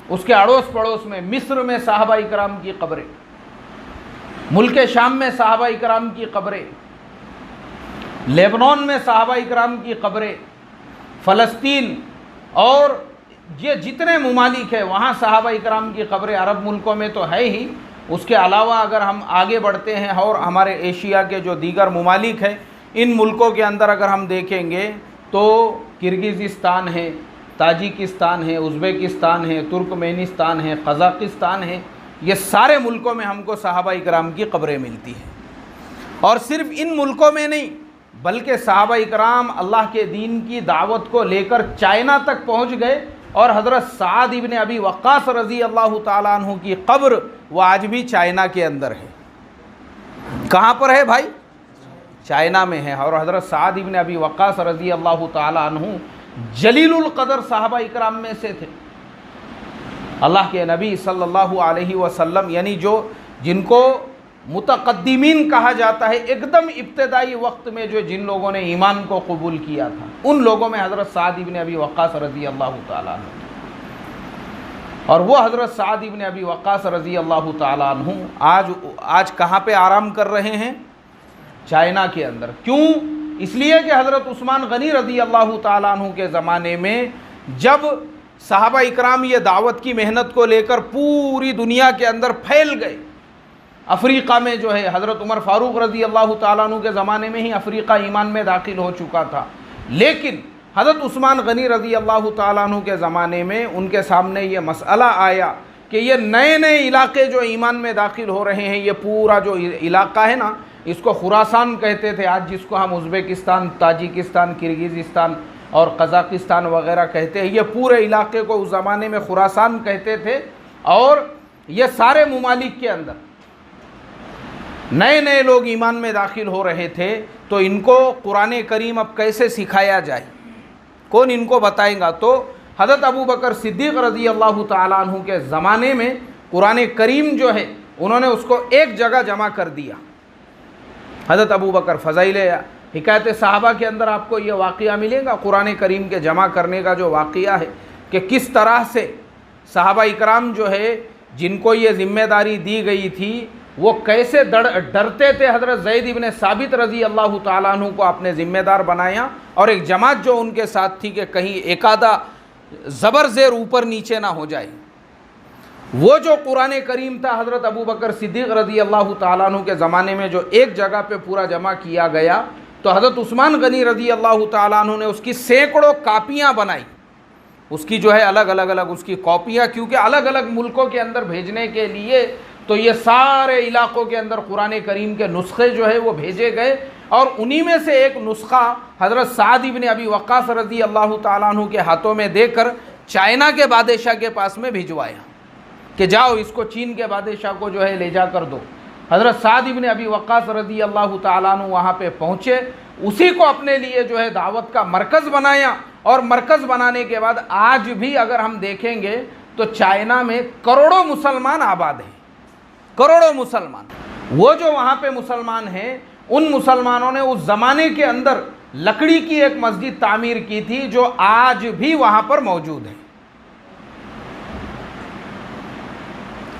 उसके अड़ोस पड़ोस में मिस्र में सहाबा इकराम की कब्रें, मुल्क शाम में सहाबा इकराम की कब्रें, लेबनान में सहाबा इकराम की कब्रें, फ़लस्तीन और ये जितने ममालिक है वहाँ सहाबा इकराम की कब्रें। अरब मुल्कों में तो है ही, उसके अलावा अगर हम आगे बढ़ते हैं और हमारे एशिया के जो दीगर ममालिक हैं, इन मुल्कों के अंदर अगर हम देखेंगे तो किर्गिज़स्तान है, ताजिकिस्तान है, उज़्बेकिस्तान है, तुर्कमेनिस्तान है, कज़ाकिस्तान है, ये सारे मुल्कों में हमको सहाबा इकराम की कब्रें मिलती हैं। और सिर्फ़ इन मुल्कों में नहीं, बल्कि सहाबा इकराम अल्लाह के दीन की दावत को लेकर चाइना तक पहुँच गए। और हज़रत साद इब्न अबी वक्कास रज़ी अल्लाह ताला अन्हु की कब्र वो आज भी चाइना के अंदर है। कहाँ पर है भाई? चाइना में है। और हज़रत साद इब्न अबी वक्कास रज़ी अल्लाह ताला अन्हु जलीलुल क़दर सहाबा इकराम में से थे। अल्लाह के नबी सल्लल्लाहु अलैहि वसल्लम, यानी जो जिनको मुतक़द्दिमीन कहा जाता है, एकदम इब्तिदाई वक्त में जो जिन लोगों ने ईमान को कबूल किया था, उन लोगों में हज़रत साद इब्न अबी वक्कास रज़ी अल्लाह ताला अन्हु। और वो हज़रत साद इब्न अबी वक्कास रज़ी अल्लाह ताला अन्हु आज कहाँ पे आराम कर रहे हैं? चाइना के अंदर। क्यों? इसलिए कि हज़रत उस्मान गनी रज़ी अल्लाह ताला अन्हु के ज़माने में जब सहाबा इकराम ये दावत की मेहनत को लेकर पूरी दुनिया के अंदर फैल गए, अफ़रीक़ा में जो है हज़रत उमर फ़ारूक रज़ी अल्लाह ताला अन्हु के ज़माने में ही अफ़रीक़ा ईमान में दाखिल हो चुका था, लेकिन हज़रत उस्मान गनी रज़ी अल्लाह ताला अन्हु के ज़माने में उनके सामने ये मसला आया कि ये नए नए इलाके जो ईमान में दाखिल हो रहे हैं, ये पूरा जो इलाका है ना, इसको खुरासान कहते थे, आज जिसको हम उज़्बेकिस्तान, ताजिकिस्तान, किर्गिज़िस्तान और कज़ाकिस्तान वगैरह कहते हैं, ये पूरे इलाके को उस ज़माने में खुरासान कहते थे। और ये सारे ममालिक के अंदर नए नए लोग ईमान में दाखिल हो रहे थे, तो इनको कुरान करीम अब कैसे सिखाया जाए, कौन इनको बताएगा? तो हज़रत अबू बकर सिद्दीक़ रज़ी अल्लाह ताला अन्हु के ज़माने में कुरान करीम जो है उन्होंने उसको एक जगह जमा कर दिया। हज़रत अबू बकर फ़ज़ाइल हिकायत सहाबा के अंदर आपको ये वाक़या मिलेगा कुरान करीम के जमा करने का जो वाक़या है कि किस तरह से सहाबा इकराम जो है जिनको ये ज़िम्मेदारी दी गई थी वो कैसे डरते थे। हज़रत ज़ैद इब्न साबित रज़ी अल्लाह ताला अन्हु को आपने ज़िम्मेदार बनाया और एक जमात जो उनके साथ थी कि कहीं एकादा ज़बर ज़ेर ऊपर नीचे ना हो जाए। वो जो कुरान करीम था हज़रत अबू बकर सिद्दीक़ रज़ी अल्लाह ताला अन्हु के ज़माने में जो एक जगह पे पूरा जमा किया गया, तो हज़रत उस्मान गनी रज़ी अल्लाह ताला अन्हु ने उसकी सैकड़ों कापियाँ बनाई, उसकी जो है अलग अलग उसकी कॉपियाँ, क्योंकि अलग अलग मुल्कों के अंदर भेजने के लिए तो ये सारे इलाक़ों के अंदर कुरान करीम के नुस्खे जो है वो भेजे गए। और उन्हीं में से एक नुस्खा हज़रत साद इब्न अबी वक्कास रज़ी अल्लाह ताला अन्हु के हाथों में देकर चाइना के बादशाह के पास में भिजवाया कि जाओ इसको चीन के बादशाह को जो है ले जा कर दो। हज़रत साद इब्न अबी वक्कास रज़ी अल्लाह ताला अन्हु वहाँ पे पहुँचे, उसी को अपने लिए जो है दावत का मरकज़ बनाया। और मरकज़ बनाने के बाद आज भी अगर हम देखेंगे तो चाइना में करोड़ों मुसलमान आबाद हैं, करोड़ों मुसलमान। वो जो वहाँ पे मुसलमान हैं, उन मुसलमानों ने उस ज़माने के अंदर लकड़ी की एक मस्जिद तामीर की थी जो आज भी वहाँ पर मौजूद है।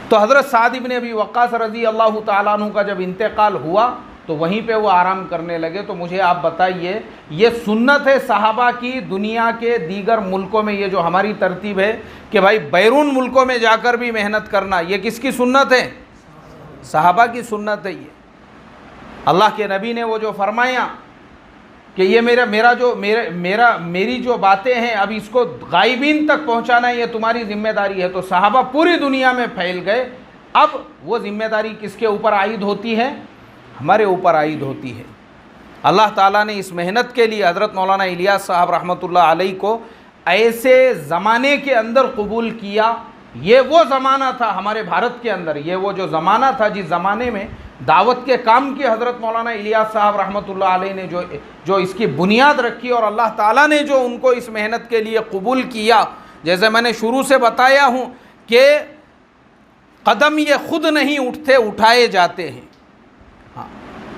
तो हज़रत साद इब्न अबी वक्कास रज़ी अल्लाह ताला अन्हु का जब इंतकाल हुआ तो वहीं पे वो आराम करने लगे। तो मुझे आप बताइए, ये सुन्नत है सहाबा की दुनिया के दीगर मुल्कों में, ये जो हमारी तरतीब है कि भाई बैरून मुल्कों में जाकर भी मेहनत करना, ये किसकी सुन्नत है? सहाबा की सुन्नत है। ये अल्लाह के नबी ने वो जो फरमाया कि ये मेरी जो बातें हैं अब इसको गायबीन तक पहुंचाना ये तुम्हारी जिम्मेदारी है। तो सहाबा पूरी दुनिया में फैल गए। अब वो जिम्मेदारी किसके ऊपर आयद होती है? हमारे ऊपर आयद होती है। अल्लाह ताला ने इस मेहनत के लिए हज़रत मौलाना इलियास साहब रहमतुल्लाह अलैह को ऐसे ज़माने के अंदर कबूल किया। ये वो ज़माना था हमारे भारत के अंदर, ये वो जो ज़माना था जिस ज़माने में दावत के काम की हज़रत मौलाना इलियास साहब रहमतुल्लाह अलैह ने जो इसकी बुनियाद रखी और अल्लाह ताला ने जो उनको इस मेहनत के लिए कबूल किया। जैसे मैंने शुरू से बताया हूँ कि कदम ये खुद नहीं उठते, उठाए जाते हैं। हाँ,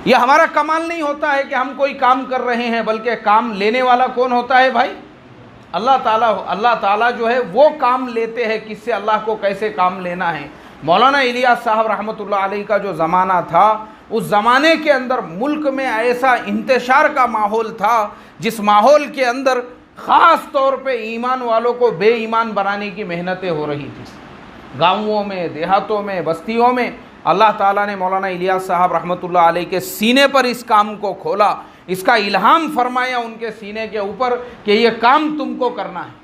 ये हमारा कमाल नहीं होता है कि हम कोई काम कर रहे हैं, बल्कि काम लेने वाला कौन होता है भाई? अल्लाह ताला। अल्लाह ताला जो है वो काम लेते हैं किससे, अल्लाह को कैसे काम लेना है। मौलाना इलियास साहब रहमतुल्लाह अलैह का जो ज़माना था, उस ज़माने के अंदर मुल्क में ऐसा इंतशार का माहौल था जिस माहौल के अंदर ख़ास तौर पे ईमान वालों को बेईमान बनाने की मेहनतें हो रही थी। गाँवों में, देहातों में, बस्तियों में अल्लाह ताला ने मौलाना इलियास साहब रहमतुल्लाह अलैह के सीने पर इस काम को खोला, इसका इल्हाम फरमाया उनके सीने के ऊपर कि ये काम तुमको करना है।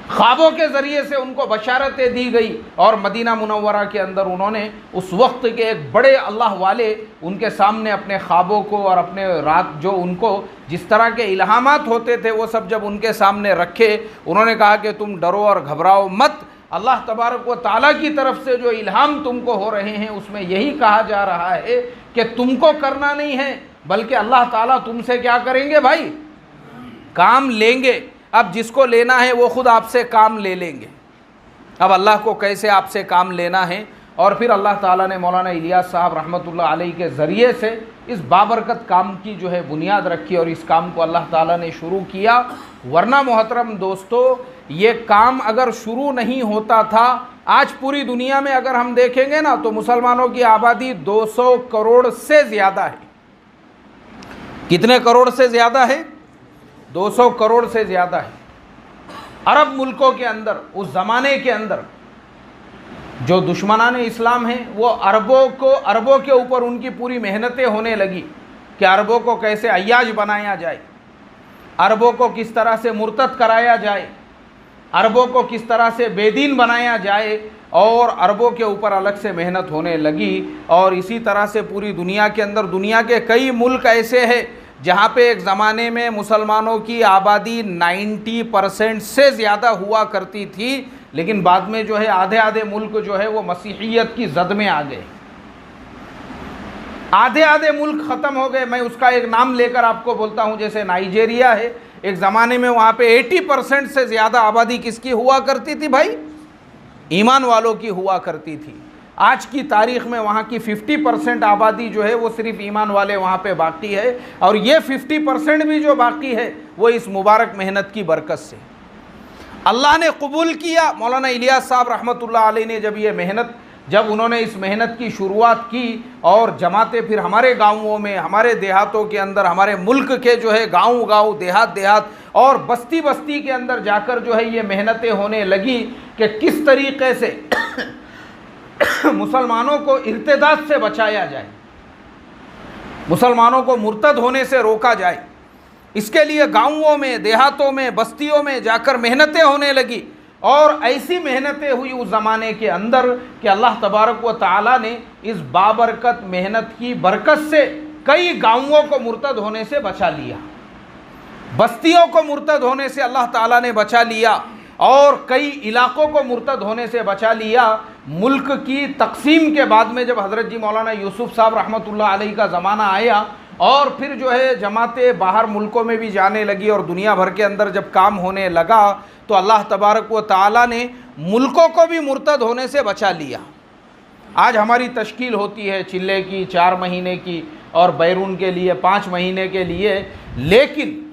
ख्वाबों के ज़रिए से उनको बशारतें दी गई और मदीना मुनव्वरा के अंदर उन्होंने उस वक्त के एक बड़े अल्लाह वाले उनके सामने अपने ख्वाबों को और अपने रात जो उनको जिस तरह के इल्हामात होते थे वो सब जब उनके सामने रखे, उन्होंने कहा कि तुम डरो और घबराओ मत, अल्लाह तबारक व ताला की तरफ से जो इल्हाम तुमको हो रहे हैं उसमें यही कहा जा रहा है कि तुमको करना नहीं है, बल्कि अल्लाह ताला तुमसे क्या करेंगे भाई? काम लेंगे। अब जिसको लेना है वो खुद आपसे काम ले लेंगे। अब अल्लाह को कैसे आपसे काम लेना है। और फिर अल्लाह ताला ने मौलाना इलियास साहब रहमतुल्लाह अलैह के ज़रिए से इस बाबरकत काम की जो है बुनियाद रखी और इस काम को अल्लाह ताला ने शुरू किया। वरना मोहतरम दोस्तों, ये काम अगर शुरू नहीं होता था, आज पूरी दुनिया में अगर हम देखेंगे ना तो मुसलमानों की आबादी 200 करोड़ से ज़्यादा है। कितने करोड़ से ज़्यादा है? 200 करोड़ से ज़्यादा है। अरब मुल्कों के अंदर उस ज़माने के अंदर जो दुश्मनान इस्लाम हैं वो अरबों के ऊपर उनकी पूरी मेहनतें होने लगी कि अरबों को कैसे अय्याश बनाया जाए। अरबों को किस तरह से मुर्तद कराया जाए, अरबों को किस तरह से बेदीन बनाया जाए, और अरबों के ऊपर अलग से मेहनत होने लगी। और इसी तरह से पूरी दुनिया के अंदर, दुनिया के कई मुल्क ऐसे हैं जहाँ पे एक ज़माने में मुसलमानों की आबादी 90% से ज़्यादा हुआ करती थी, लेकिन बाद में जो है आधे आधे मुल्क जो है वो मसीहियत की जद में आ गए, आधे आधे मुल्क ख़त्म हो गए। मैं उसका एक नाम लेकर आपको बोलता हूँ, जैसे नाइजेरिया है, एक ज़माने में वहाँ पे 80% से ज़्यादा आबादी किसकी हुआ करती थी भाई? ईमान वालों की हुआ करती थी। आज की तारीख़ में वहाँ की 50% आबादी जो है वो सिर्फ ईमान वाले वहाँ पे बाकी है, और ये 50% भी जो बाकी है वो इस मुबारक मेहनत की बरकत से अल्लाह ने कबूल किया। मौलाना इलियास साहब रहमतुल्लाह अलैह ने जब उन्होंने इस मेहनत की शुरुआत की, और जमातें फिर हमारे गाँवों में, हमारे देहातों के अंदर, हमारे मुल्क के जो है गाँव देहात और बस्ती बस्ती के अंदर जाकर जो है ये मेहनतें होने लगी कि किस तरीक़े से मुसलमानों को इर्तिदाद से बचाया जाए, मुसलमानों को मुर्तद होने से रोका जाए। इसके लिए गाँवों में, देहातों में, बस्तियों में जाकर मेहनतें होने लगी, और ऐसी मेहनतें हुई उस ज़माने के अंदर कि अल्लाह तबारक व तआला ने इस बाबरकत मेहनत की बरकत से कई गाँवों को मुर्तद होने से बचा लिया, बस्तियों को मुर्तद होने से अल्लाह ताला ने बचा लिया, और कई इलाकों को मुर्तद होने से बचा लिया। मुल्क की तकसीम के बाद में जब हज़रत जी मौलाना यूसुफ साहब रहमतुल्लाह अलैह का ज़माना आया, और फिर जो है जमातें बाहर मुल्कों में भी जाने लगी, और दुनिया भर के अंदर जब काम होने लगा, तो अल्लाह तबारक व तआला ने मुल्कों को भी मुर्तद होने से बचा लिया। आज हमारी तश्कील होती है चिल्ले की 4 महीने की, और बैरून के लिए 5 महीने के लिए, लेकिन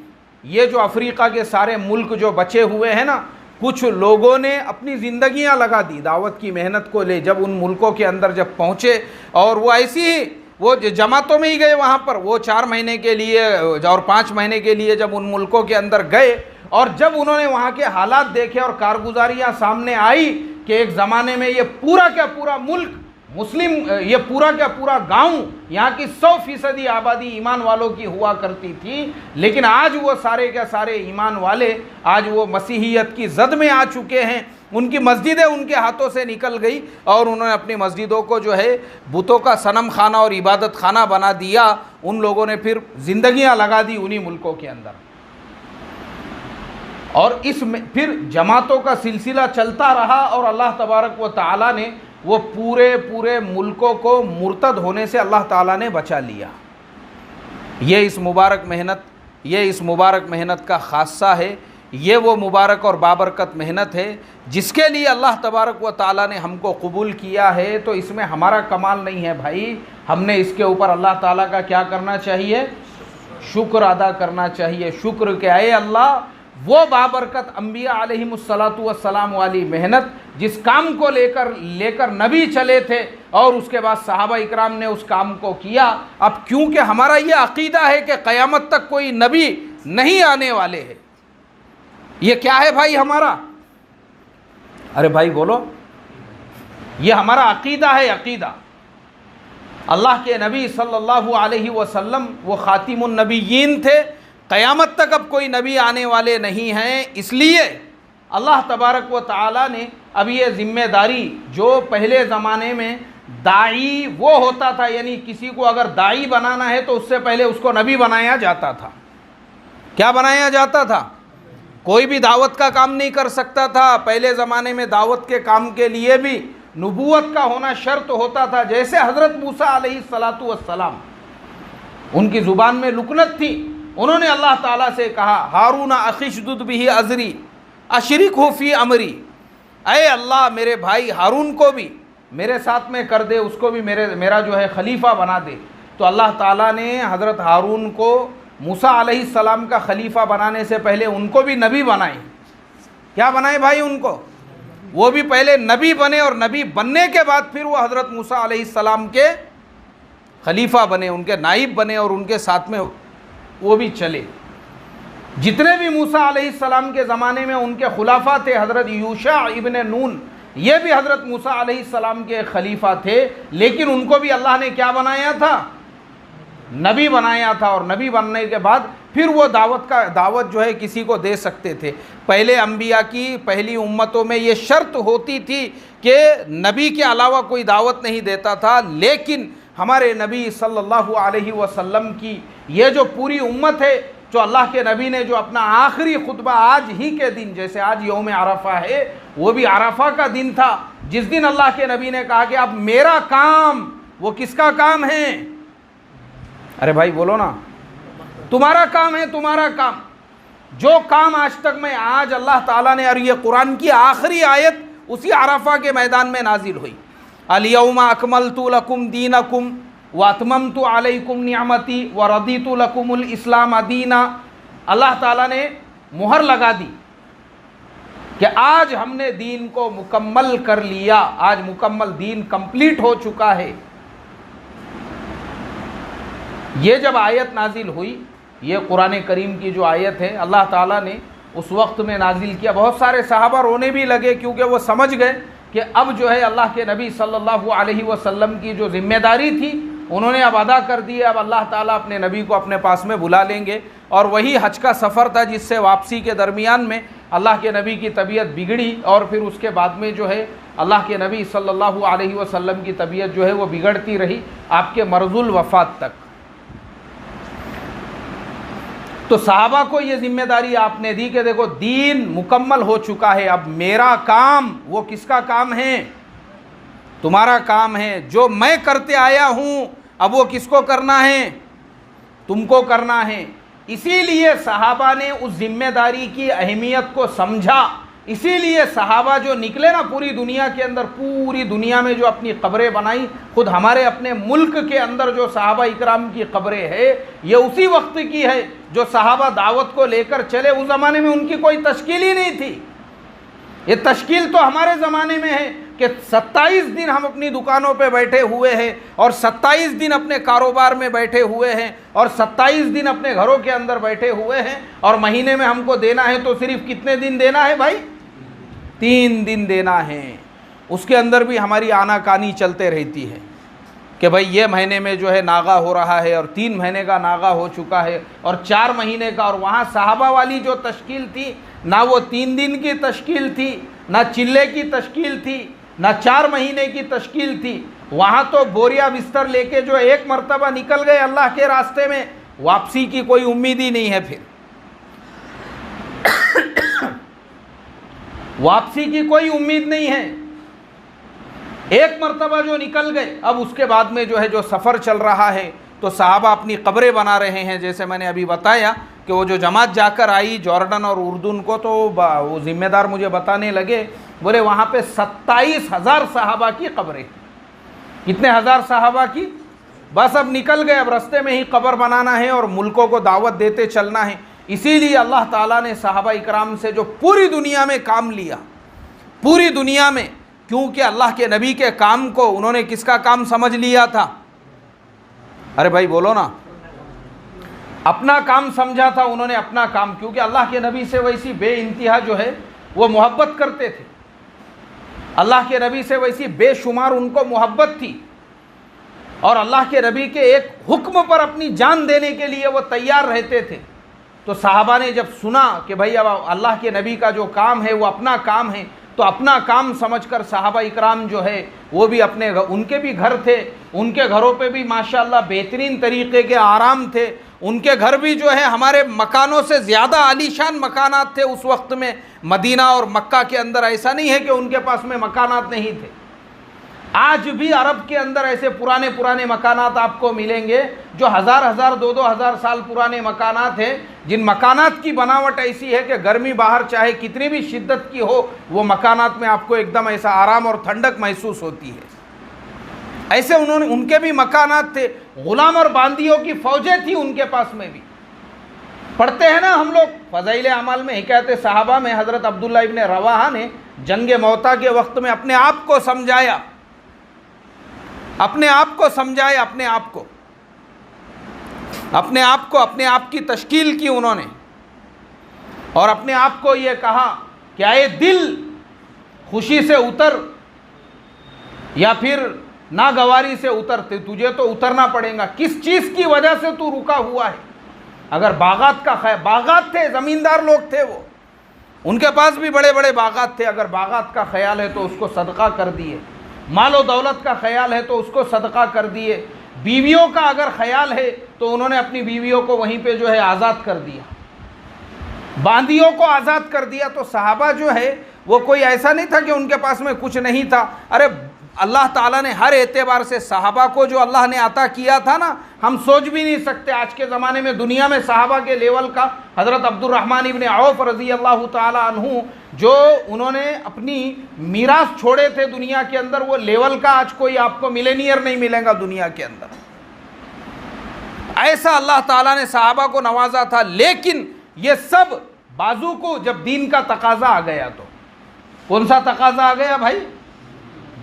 ये जो अफ्रीका के सारे मुल्क जो बचे हुए हैं ना, कुछ लोगों ने अपनी ज़िंदगियां लगा दी दावत की मेहनत को ले। जब उन मुल्कों के अंदर जब पहुँचे, और वो ऐसी ही वो जमातों में ही गए वहाँ पर, वो 4 महीने के लिए और 5 महीने के लिए जब उन मुल्कों के अंदर गए, और जब उन्होंने वहाँ के हालात देखे और कारगुजारियाँ सामने आई कि एक ज़माने में ये पूरा का पूरा मुल्क मुस्लिम, ये पूरा का पूरा गांव, यहाँ की 100% आबादी ईमान वालों की हुआ करती थी, लेकिन आज वो सारे के सारे ईमान वाले आज वो मसीहियत की जद में आ चुके हैं। उनकी मस्जिदें उनके हाथों से निकल गई, और उन्होंने अपनी मस्जिदों को जो है बुतों का सनम खाना और इबादत खाना बना दिया। उन लोगों ने फिर जिंदगियां लगा दी उन्हीं मुल्कों के अंदर, और इसमें फिर जमातों का सिलसिला चलता रहा, और अल्लाह तबारक व तआला ने वो पूरे मुल्कों को मुर्तद होने से अल्लाह ताला ने बचा लिया। ये इस मुबारक मेहनत का खासा है। ये वो मुबारक और बाबरकत मेहनत है जिसके लिए अल्लाह तबारक व ताला ने हमको कबूल किया है। तो इसमें हमारा कमाल नहीं है भाई, हमने इसके ऊपर अल्लाह ताला का क्या करना चाहिए? शुक्र अदा करना चाहिए। शुक्र के आए अल्लाह, वो बाबरकत अंबिया अलैहिमुस्सलातु वस्सलाम वाली मेहनत जिस काम को लेकर नबी चले थे, और उसके बाद सहाबा इकराम ने उस काम को किया। अब क्योंकि हमारा ये अकीदा है कि क़यामत तक कोई नबी नहीं आने वाले हैं, ये क्या है भाई हमारा? अरे भाई बोलो, ये हमारा अकीदा है। अकीदा अल्लाह के नबी सल्लल्लाहु अलैहि वसल्लम वो खातिमुन नबिय्यीन थे, क़यामत तक अब कोई नबी आने वाले नहीं हैं। इसलिए अल्लाह तबारक व तआला ने अब ये ज़िम्मेदारी, जो पहले ज़माने में दाई वो होता था, यानी किसी को अगर दाई बनाना है तो उससे पहले उसको नबी बनाया जाता था। क्या बनाया जाता था? कोई भी दावत का काम नहीं कर सकता था। पहले ज़माने में दावत के काम के लिए भी नबूवत का होना शर्त होता था। जैसे हज़रत मूसा अलैहिस्सलातु वस्सलाम, उनकी ज़ुबान में लुकनत थी, उन्होंने अल्लाह ताला से कहा, हारूना अखिशदुद बिही अज़री अशरिक हो फी अमरी, अय अल्लाह मेरे भाई हारून को भी मेरे साथ में कर दे, उसको भी मेरा जो है खलीफा बना दे। तो अल्लाह ताला ने हज़रत हारून को मूसा अलैहिस्सलाम का खलीफा बनाने से पहले उनको भी नबी बनाए। क्या बनाए भाई? उनको वो भी पहले नबी बने, और नबी बनने के बाद फिर वो हज़रत मूसा अलैहिस्सलाम के खलीफा बने, उनके नाइब बने, और उनके साथ में वो भी चले। जितने भी मूसा अलैहिस्सलाम के ज़माने में उनके खुलाफा थे, हज़रत यूशा इब्न नून, ये भी हज़रत मूसा अलैहिस्सलाम के खलीफा थे, लेकिन उनको भी अल्लाह ने क्या बनाया था? नबी बनाया था। और नबी बनने के बाद फिर वो दावत जो है किसी को दे सकते थे। पहले अंबिया की पहली उम्मतों में ये शर्त होती थी कि नबी के अलावा कोई दावत नहीं देता था, लेकिन हमारे नबी सल्लल्लाहु अलैहि वसल्लम की ये जो पूरी उम्मत है, जो अल्लाह के नबी ने जो अपना आखिरी खुतबा आज ही के दिन, जैसे आज यौम अरफा है, वो भी अरफा का दिन था जिस दिन अल्लाह के नबी ने कहा कि अब मेरा काम, वो किसका काम है? अरे भाई बोलो ना, तुम्हारा काम है, तुम्हारा काम। जो काम आज तक मैं, आज अल्लाह ताला ने, और ये कुरान की आखिरी आयत उसी अरफा के मैदान में नाजिल हुई, अल-यौमा अकमलतु लकुम दीनकुम व अतममतु अलैकुम निअमती व रदीतु लकुमुल इस्लाम दीना। अल्लाह ताला ने मुहर लगा दी कि आज हमने दीन को मुकम्मल कर लिया, आज मुकम्मल दीन कंप्लीट हो चुका है। ये जब आयत नाजिल हुई, ये कुरान करीम की जो आयत है, अल्लाह ताला ने उस वक्त में नाजिल किया। बहुत सारे सहाबा रोने भी लगे, क्योंकि वो समझ गए कि अब जो है अल्लाह के नबी सल्लल्लाहु अलैहि वसल्लम की जो जिम्मेदारी थी उन्होंने अब अदा कर दी है। अब अल्लाह ताला अपने नबी को अपने पास में बुला लेंगे। और वही हज का सफ़र था जिससे वापसी के दरमियान में अल्लाह के नबी की तबीयत बिगड़ी, और फिर उसके बाद में जो है अल्लाह के नबी सल्लल्लाहु अलैहि वसल्लम की तबीयत जो है वो बिगड़ती रही आपके मरजुल वफ़ात तक। तो सहाबा को ये जिम्मेदारी आपने दी कि देखो दीन मुकम्मल हो चुका है, अब मेरा काम, वो किसका काम है? तुम्हारा काम है। जो मैं करते आया हूँ अब वो किसको करना है? तुमको करना है। इसीलिए सहाबा ने उस जिम्मेदारी की अहमियत को समझा। इसीलिए सहाबा जो निकले ना पूरी दुनिया के अंदर, पूरी दुनिया में जो अपनी कब्रें बनाई, खुद हमारे अपने मुल्क के अंदर जो सहाबा इकराम की कब्रें है, ये उसी वक्त की है जो सहाबा दावत को लेकर चले। उस ज़माने में उनकी कोई तश्कील ही नहीं थी। ये तश्कील तो हमारे ज़माने में है कि 27 दिन हम अपनी दुकानों पे बैठे हुए हैं, और 27 दिन अपने कारोबार में बैठे हुए हैं, और 27 दिन अपने घरों के अंदर बैठे हुए हैं, और महीने में हमको देना है तो सिर्फ कितने दिन देना है भाई? 3 दिन देना है। उसके अंदर भी हमारी आनाकानी चलते रहती है कि भाई ये महीने में जो है नागा हो रहा है, और 3 महीने का नागा हो चुका है, और 4 महीने का। और वहाँ सहाबा वाली जो तश्कील थी, ना वो 3 दिन की तश्कील थी, ना चिल्ले की तश्कील थी, ना 4 महीने की तश्कील थी। वहाँ तो बोरिया बिस्तर लेके जो एक मर्तबा निकल गए अल्लाह के रास्ते में, वापसी की कोई उम्मीद ही नहीं है। फिर वापसी की कोई उम्मीद नहीं है। एक मर्तबा जो निकल गए, अब उसके बाद में जो है जो सफ़र चल रहा है, तो सहाबा अपनी कब्रें बना रहे हैं। जैसे मैंने अभी बताया कि वो जो जमात जाकर आई जॉर्डन और उर्दून को, तो वो ज़िम्मेदार मुझे बताने लगे, बोले वहाँ पे 27,000 सहाबा की कब्रें। कितने हज़ार सहाबा की? बस अब निकल गए, अब रास्ते में ही कब्र बनाना है और मुल्कों को दावत देते चलना है। इसीलिए अल्लाह ताला ने सहाबा इकराम से जो पूरी दुनिया में काम लिया, पूरी दुनिया में, क्योंकि अल्लाह के नबी के काम को उन्होंने किसका काम समझ लिया था? अरे भाई बोलो ना, अपना काम समझा था उन्होंने, अपना काम। क्योंकि अल्लाह के नबी से वैसी बेइंतहा जो है वो मोहब्बत करते थे, अल्लाह के नबी से वैसी बेशुमार उनको मोहब्बत थी, और अल्लाह के नबी के एक हुक्म पर अपनी जान देने के लिए वो तैयार रहते थे। तो सहाबा ने जब सुना कि भाई अब अल्लाह के नबी का जो काम है वो अपना काम है, तो अपना काम समझकर सहाबा इकराम जो है वो भी अपने, उनके भी घर थे, उनके घरों पे भी माशाअल्लाह बेहतरीन तरीके के आराम थे। उनके घर भी जो है हमारे मकानों से ज़्यादा आलीशान मकानात थे उस वक्त में। मदीना और मक्का के अंदर ऐसा नहीं है कि उनके पास में मकानात नहीं थे। आज भी अरब के अंदर ऐसे पुराने पुराने मकानात आपको मिलेंगे जो 1000-1000, 2-2 साल पुराने मकानात हैं, जिन मकानात की बनावट ऐसी है कि गर्मी बाहर चाहे कितनी भी शिद्दत की हो, वो मकानात में आपको एकदम ऐसा आराम और ठंडक महसूस होती है। ऐसे उनके भी मकानात थे। गुलाम और बांदियों की फौजें थी उनके पास में भी। पढ़ते हैं ना हम लोग फ़ज़ाइल अमाल में, हिकायत सहाबा में, हज़रत अब्दुल्लाह इब्न रवाहा ने जंग मौता के वक्त में अपने आप को समझाया, अपने आप को समझाया, अपने आप को, अपने आप की तश्कील की उन्होंने, और अपने आप को ये कहा क्या ये दिल खुशी से उतर या फिर नागवारी से उतर, तुझे तो उतरना पड़ेगा। किस चीज़ की वजह से तू रुका हुआ है? अगर बागात थे, ज़मींदार लोग थे वो, उनके पास भी बड़े बड़े बागात थे, अगर बागात का ख्याल है तो उसको सदका कर दिए, माल और दौलत का ख्याल है तो उसको सदका कर दिए, बीवियों का अगर ख्याल है तो उन्होंने अपनी बीवियों को वहीं पे जो है आज़ाद कर दिया, बांदियों को आज़ाद कर दिया। तो सहाबा जो है वो कोई ऐसा नहीं था कि उनके पास में कुछ नहीं था। अरे अल्लाह ताला ने हर एतबार से सहाबा को जो अल्लाह ने अता किया था ना, हम सोच भी नहीं सकते आज के ज़माने में दुनिया में सहाबा के लेवल का। हज़रत अब्दुर्रहमान इब्न औफ रज़ी अल्लाह ताला अन्हु जो उन्होंने अपनी मीरास छोड़े थे दुनिया के अंदर, वो लेवल का आज कोई आपको मिलेनियर नहीं मिलेगा दुनिया के अंदर। ऐसा अल्लाह ताला ने सहाबा को नवाजा था। लेकिन ये सब बाजू को जब दीन का तकाजा आ गया, तो कौन सा तकाजा आ गया भाई?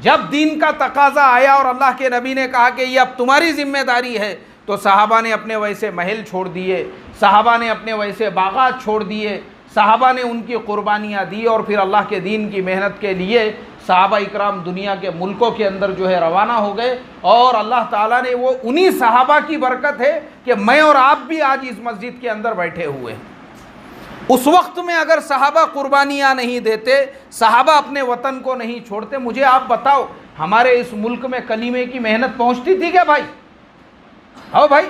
जब दीन का तकाजा आया और अल्लाह के नबी ने कहा कि ये अब तुम्हारी जिम्मेदारी है, तो सहाबा ने अपने वैसे महल छोड़ दिए, सहाबा ने अपने वैसे बागात छोड़ दिए, सहाबा ने उनकी कुर्बानियाँ दी और फिर अल्लाह के दीन की मेहनत के लिए सहाबा इकराम दुनिया के मुल्कों के अंदर जो है रवाना हो गए। और अल्लाह ताला ने वो उन्हीं सहाबा की बरकत है कि मैं और आप भी आज इस मस्जिद के अंदर बैठे हुए हैं। उस वक्त में अगर सहाबा कुर्बानियाँ नहीं देते, सहाबा अपने वतन को नहीं छोड़ते, मुझे आप बताओ हमारे इस मुल्क में कलीमे की मेहनत पहुँचती थी क्या भाई? हाँ भाई,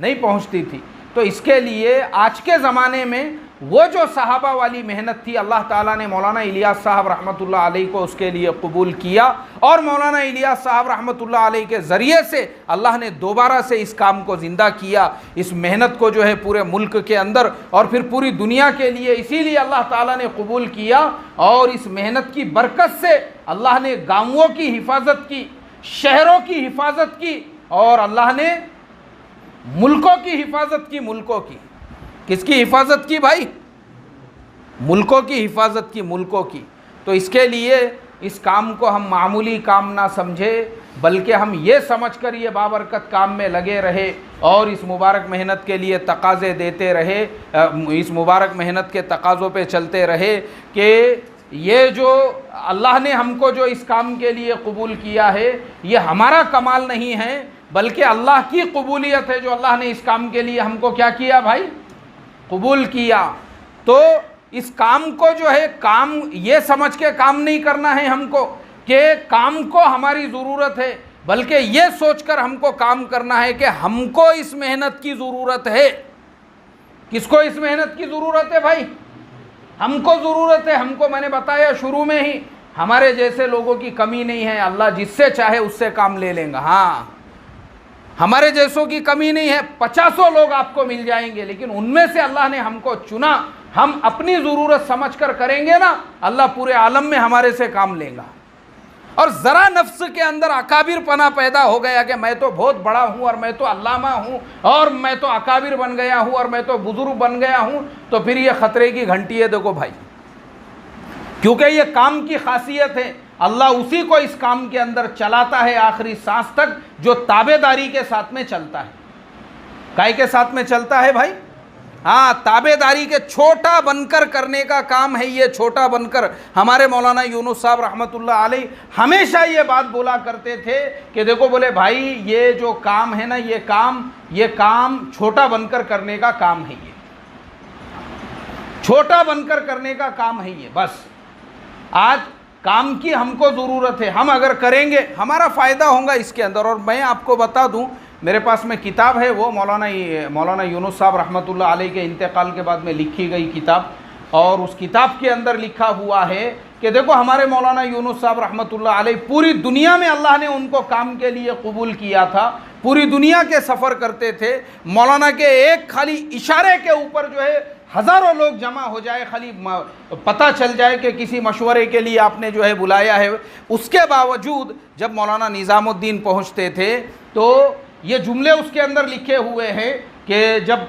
नहीं पहुँचती थी। तो इसके लिए आज के ज़माने में वो जो सहाबा वाली मेहनत थी, अल्लाह ताला ने मौलाना इलियास साहब रहमतुल्लाह अलैह को उसके लिए कबूल किया। और मौलाना इलियास साहब रहमतुल्लाह अलैह के ज़रिए से अल्लाह ने दोबारा से इस काम को ज़िंदा किया, इस मेहनत को जो है पूरे मुल्क के अंदर और फिर पूरी दुनिया के लिए। इसीलिए अल्लाह ताला ने कबूल किया और इस मेहनत की बरकत से अल्लाह ने गाँवों की हिफाजत की, शहरों की हिफाजत की और अल्लाह ने मुल्कों की हिफाजत की। मुल्कों की किसकी हिफाजत की भाई? मुल्कों की हिफाजत की, मुल्कों की। तो इसके लिए इस काम को हम मामूली काम ना समझे, बल्कि हम ये समझकर ये बाबरकत काम में लगे रहे और इस मुबारक मेहनत के लिए तकाज़े देते रहे, इस मुबारक मेहनत के तकाज़ों पे चलते रहे कि ये जो अल्लाह ने हमको जो इस काम के लिए कबूल किया है, ये हमारा कमाल नहीं है, बल्कि अल्लाह की कबूलियत है जो अल्लाह ने इस काम के लिए हमको क्या किया भाई? कबूल किया। तो इस काम को जो है, काम ये समझ के काम नहीं करना है हमको कि काम को हमारी ज़रूरत है, बल्कि ये सोचकर हमको काम करना है कि हमको इस मेहनत की ज़रूरत है। किसको इस मेहनत की ज़रूरत है भाई? हमको ज़रूरत है। हमको मैंने बताया शुरू में ही, हमारे जैसे लोगों की कमी नहीं है। अल्लाह जिससे चाहे उससे काम ले लेगा। हाँ, हमारे जैसों की कमी नहीं है। 50 लोग आपको मिल जाएंगे, लेकिन उनमें से अल्लाह ने हमको चुना। हम अपनी ज़रूरत समझकर करेंगे ना, अल्लाह पूरे आलम में हमारे से काम लेगा। और ज़रा नफ्स के अंदर अकाबिर पना पैदा हो गया कि मैं तो बहुत बड़ा हूँ और मैं तो अल्लामा हूँ और मैं तो अकाबिर बन गया हूँ और मैं तो बुजुर्ग बन गया हूँ, तो फिर ये ख़तरे की घंटी है। देखो भाई, क्योंकि ये काम की खासियत है, अल्लाह उसी को इस काम के अंदर चलाता है आखिरी सांस तक, जो ताबेदारी के साथ में चलता है। काय के साथ में चलता है भाई? हाँ, ताबेदारी के छोटा बनकर करने का काम है ये। छोटा बनकर हमारे मौलाना यूनुस साहब रहमतुल्लाह अलैह हमेशा ये बात बोला करते थे कि देखो, बोले भाई ये जो काम है ना, ये काम छोटा बनकर करने का काम है। ये छोटा बनकर करने का काम है ये। बस आज काम की हमको ज़रूरत है, हम अगर करेंगे हमारा फ़ायदा होगा इसके अंदर। और मैं आपको बता दूं, मेरे पास में किताब है, वो मौलाना यूनुस साहब रहमतुल्लाह अलैह के इंतकाल के बाद में लिखी गई किताब। और उस किताब के अंदर लिखा हुआ है कि देखो, हमारे मौलाना यूनुस साहब रहमतुल्लाह अलैह पूरी दुनिया में अल्लाह ने उनको काम के लिए कबूल किया था। पूरी दुनिया के सफ़र करते थे। मौलाना के एक खाली इशारे के ऊपर जो है हज़ारों लोग जमा हो जाए, खाली पता चल जाए कि किसी मशवरे के लिए आपने जो है बुलाया है। उसके बावजूद जब मौलाना निज़ामुद्दीन पहुँचते थे तो ये जुमले उसके अंदर लिखे हुए हैं कि जब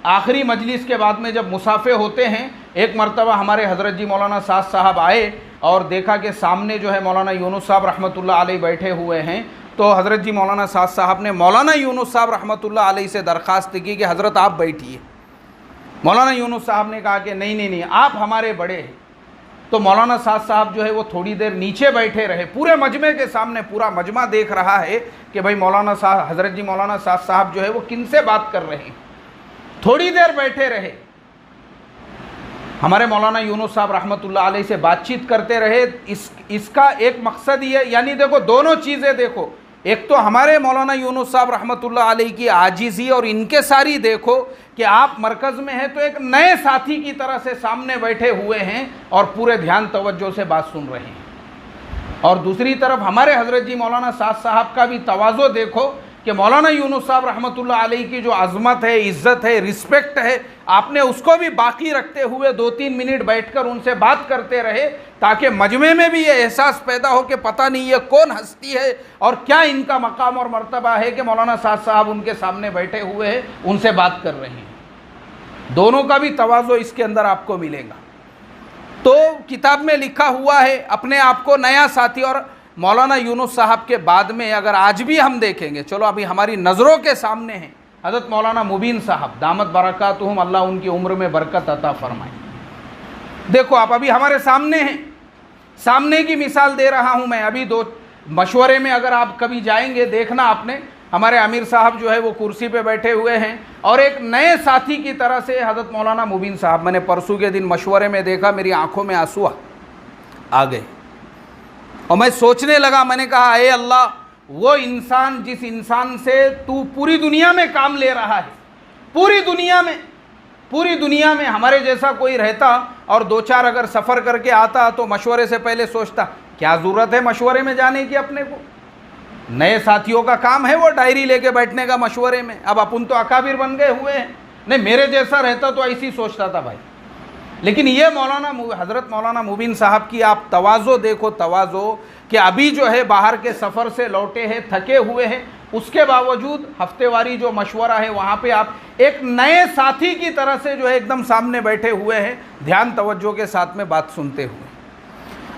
आखिरी मजलिस के बाद में जब मुसाफे होते हैं, एक मरतबा हमारे हज़रत जी मौलाना साद साहब आए और देखा कि सामने जो है मौलाना यूनुस साहब रहमतुल्लाह अलैह बैठे हुए हैं। तो हज़रत जी मौलाना साद साहब ने मौलाना यूनुस साहब रहमतुल्लाह अलैह से दरख्वास्त की कि हज़रत आप बैठिए। मौलाना यूनुस साहब ने कहा कि नहीं, आप हमारे बड़े हैं। तो मौलाना साद साहब जो है वो थोड़ी देर नीचे बैठे रहे। पूरे मजमे के सामने पूरा मजमा देख रहा है कि भाई मौलाना साहब, हज़रत जी मौलाना साद साहब जो है वो किन से बात कर रहे हैं। थोड़ी देर बैठे रहे, हमारे मौलाना यूनुस साहब रहमतुल्लाह अलैह से बातचीत करते रहे। इसका एक मकसद ही है, यानी देखो दोनों चीज़ें देखो, एक तो हमारे मौलाना यूनुस साहब रहमतुल्लाह अलैह की आजिज़ी और इनके सारी देखो कि आप मरकज़ में हैं तो एक नए साथी की तरह से सामने बैठे हुए हैं और पूरे ध्यान तवज्जो से बात सुन रहे हैं। और दूसरी तरफ हमारे हज़रत जी मौलाना साद साहब का भी तवाज़ो देखो कि मौलाना यूनुस साहब रहमतुल्लाह अलैह की जो अज़मत है, इज़्ज़त है, रिस्पेक्ट है, आपने उसको भी बाकी रखते हुए 2-3 मिनट बैठकर उनसे बात करते रहे, ताकि मजमे में भी ये एहसास पैदा हो कि पता नहीं ये कौन हस्ती है और क्या इनका मकाम और मर्तबा है कि मौलाना साद साहब उनके सामने बैठे हुए हैं, उनसे बात कर रहे हैं। दोनों का भी तवाज़ो इसके अंदर आपको मिलेगा। तो किताब में लिखा हुआ है, अपने आप को नया साथी, और मौलाना यूनुस साहब के बाद में अगर आज भी हम देखेंगे, चलो अभी हमारी नज़रों के सामने हैं हज़रत मौलाना मुबीन साहब दामत बरकातुहुम, अल्लाह उनकी उम्र में बरकत अता फरमाए। देखो आप अभी हमारे सामने हैं, सामने की मिसाल दे रहा हूँ मैं। अभी दो मशवरे में अगर आप कभी जाएंगे, देखना आपने, हमारे अमीर साहब जो है वो कुर्सी पे बैठे हुए हैं और एक नए साथी की तरह से हज़रत मौलाना मुबीन साहब, मैंने परसों के दिन मशवरे में देखा, मेरी आंखों में आंसू आ गए और मैं सोचने लगा, मैंने कहा ए अल्लाह, वो इंसान जिस इंसान से तू पूरी दुनिया में काम ले रहा है, पूरी दुनिया में हमारे जैसा कोई रहता और 2-4 अगर सफ़र करके आता तो मशवरे से पहले सोचता क्या ज़रूरत है मशवरे में जाने की, अपने को नए साथियों का काम है वो डायरी लेके बैठने का मशवरे में। अब अपन तो अकाबिर बन गए हुए हैं, नहीं मेरे जैसा रहता तो ऐसी सोचता था भाई। लेकिन ये हज़रत मौलाना मुबीन साहब की आप तवाज़ो देखो, तवाज़ो कि अभी जो है बाहर के सफ़र से लौटे हैं, थके हुए हैं, उसके बावजूद हफ्तेवारी जो मशवरा है वहाँ पे आप एक नए साथी की तरह से जो है एकदम सामने बैठे हुए हैं, ध्यान तवज्जो के साथ में बात सुनते हुए।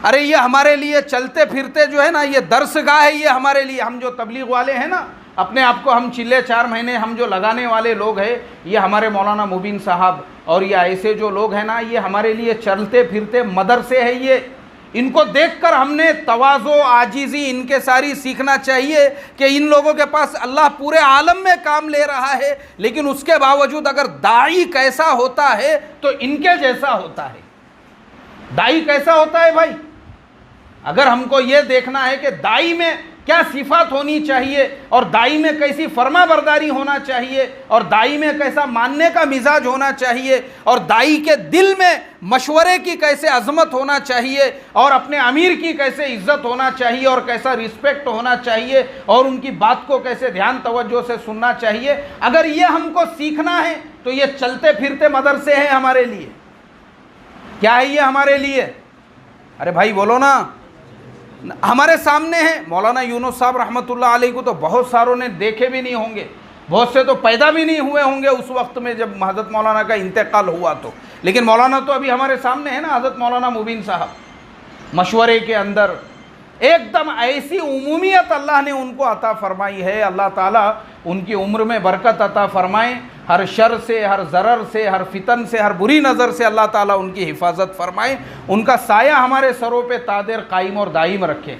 अरे ये हमारे लिए चलते फिरते जो है ना, ये दर्सगाह है, ये हमारे लिए, हम जो तबलीग वाले हैं ना, अपने आप को हम चिल्ले 4 महीने हम जो लगाने वाले लोग हैं, ये हमारे मौलाना मुबीन साहब और ये ऐसे जो लोग हैं ना, ये हमारे लिए चलते फिरते मदरसे है। ये इनको देखकर हमने तवाज़ो, आजीज़ी इनके सारी सीखना चाहिए कि इन लोगों के पास अल्लाह पूरे आलम में काम ले रहा है, लेकिन उसके बावजूद अगर दाई कैसा होता है तो इनके जैसा होता है। दाई कैसा होता है भाई? अगर हमको ये देखना है कि दाई में क्या सिफात होनी चाहिए और दाई में कैसी फर्मा बरदारी होना चाहिए और दाई में कैसा मानने का मिजाज होना चाहिए और दाई के दिल में मशवरे की कैसे अजमत होना चाहिए और अपने अमीर की कैसे इज्जत होना चाहिए और कैसा रिस्पेक्ट होना चाहिए और उनकी बात को कैसे ध्यान तवज्जो से सुनना चाहिए, अगर ये हमको सीखना है तो ये चलते फिरते मदरसे हैं हमारे लिए। क्या है ये हमारे लिए? अरे भाई बोलो ना। हमारे सामने है मौलाना यूनुस साहब रहमतुल्लाह अलैह को तो बहुत सारों ने देखे भी नहीं होंगे, बहुत से तो पैदा भी नहीं हुए होंगे उस वक्त में जब हज़रत मौलाना का इंतकाल हुआ तो, लेकिन मौलाना तो अभी हमारे सामने है ना। हज़रत मौलाना मुबीन साहब मशवरे के अंदर एकदम ऐसी उमूमियत अल्लाह ने उनको अता फरमाई है। अल्लाह ताला उनकी उम्र में बरकत अता फरमाए, हर शर से, हर ज़रर से, हर फितन से, हर बुरी नज़र से अल्लाह ताला उनकी हिफाजत फरमाए, उनका साया हमारे सरों पे तादेर कायम और दायम रखे।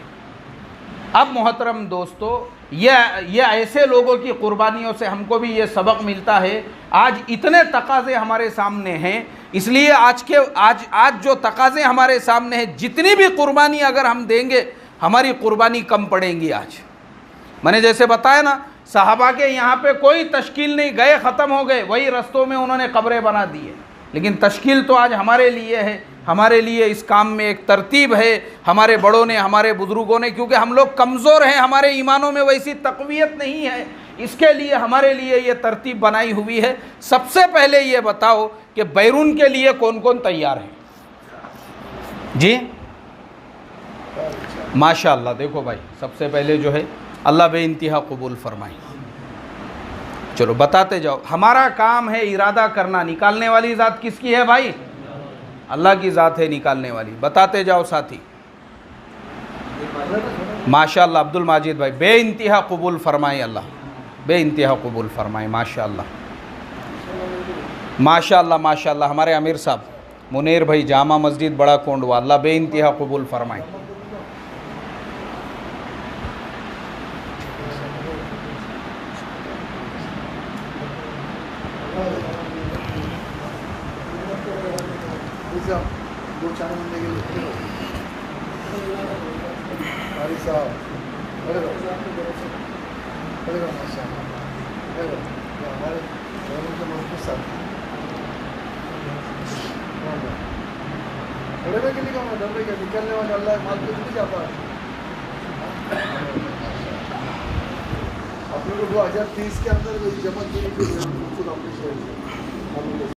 अब मोहतरम दोस्तों, ये ऐसे लोगों की कुर्बानियों से हमको भी ये सबक मिलता है। आज इतने तकाज़े हमारे सामने हैं, इसलिए आज जो तकाज़े हमारे सामने हैं, जितनी भी कुर्बानी अगर हम देंगे हमारी कुर्बानी कम पड़ेंगी। आज मैंने जैसे बताया ना, सहाबा के यहाँ पे कोई तश्कील नहीं, गए ख़त्म हो गए, वही रस्तों में उन्होंने कब्रें बना दी है, लेकिन तश्कील तो आज हमारे लिए है। हमारे लिए इस काम में एक तरतीब है, हमारे बड़ों ने, हमारे बुज़ुर्गों ने, क्योंकि हम लोग कमज़ोर हैं, हमारे ईमानों में वैसी तक़वियत नहीं है, इसके लिए हमारे लिए ये तरतीब बनाई हुई है। सबसे पहले ये बताओ कि बैरून के लिए कौन कौन तैयार है? जी माशाअल्लाह। देखो भाई, सबसे पहले जो है अल्लाह बेइंतहा कबूल फरमाए। चलो बताते जाओ। हमारा काम है इरादा करना, निकालने वाली ज़ात किसकी है भाई? अल्लाह की ज़ात है निकालने वाली। बताते जाओ साथी। माशाअल्लाह अब्दुल माजिद भाई, बेइंतहा कबूल फरमाए, अल्लाह बेइंतहा कबूल फरमाए। माशाअल्लाह माशाअल्लाह माशाअल्लाह। हमारे अमीर साहब मुनीर भाई, जामा मस्जिद बड़ा कोंडवा, अल्लाह बेइंतहा कबूल फरमाए। साहब 2 चाय बनने के लिए कारी साहब अरे माशाल्लाह हमारे के मजबूत साथ बड़े में निकलने वाला डर के निकलने वाला अल्लाह माल कुछ नहीं जाता अपने को 2030 के अंदर जमा की अपने शहर से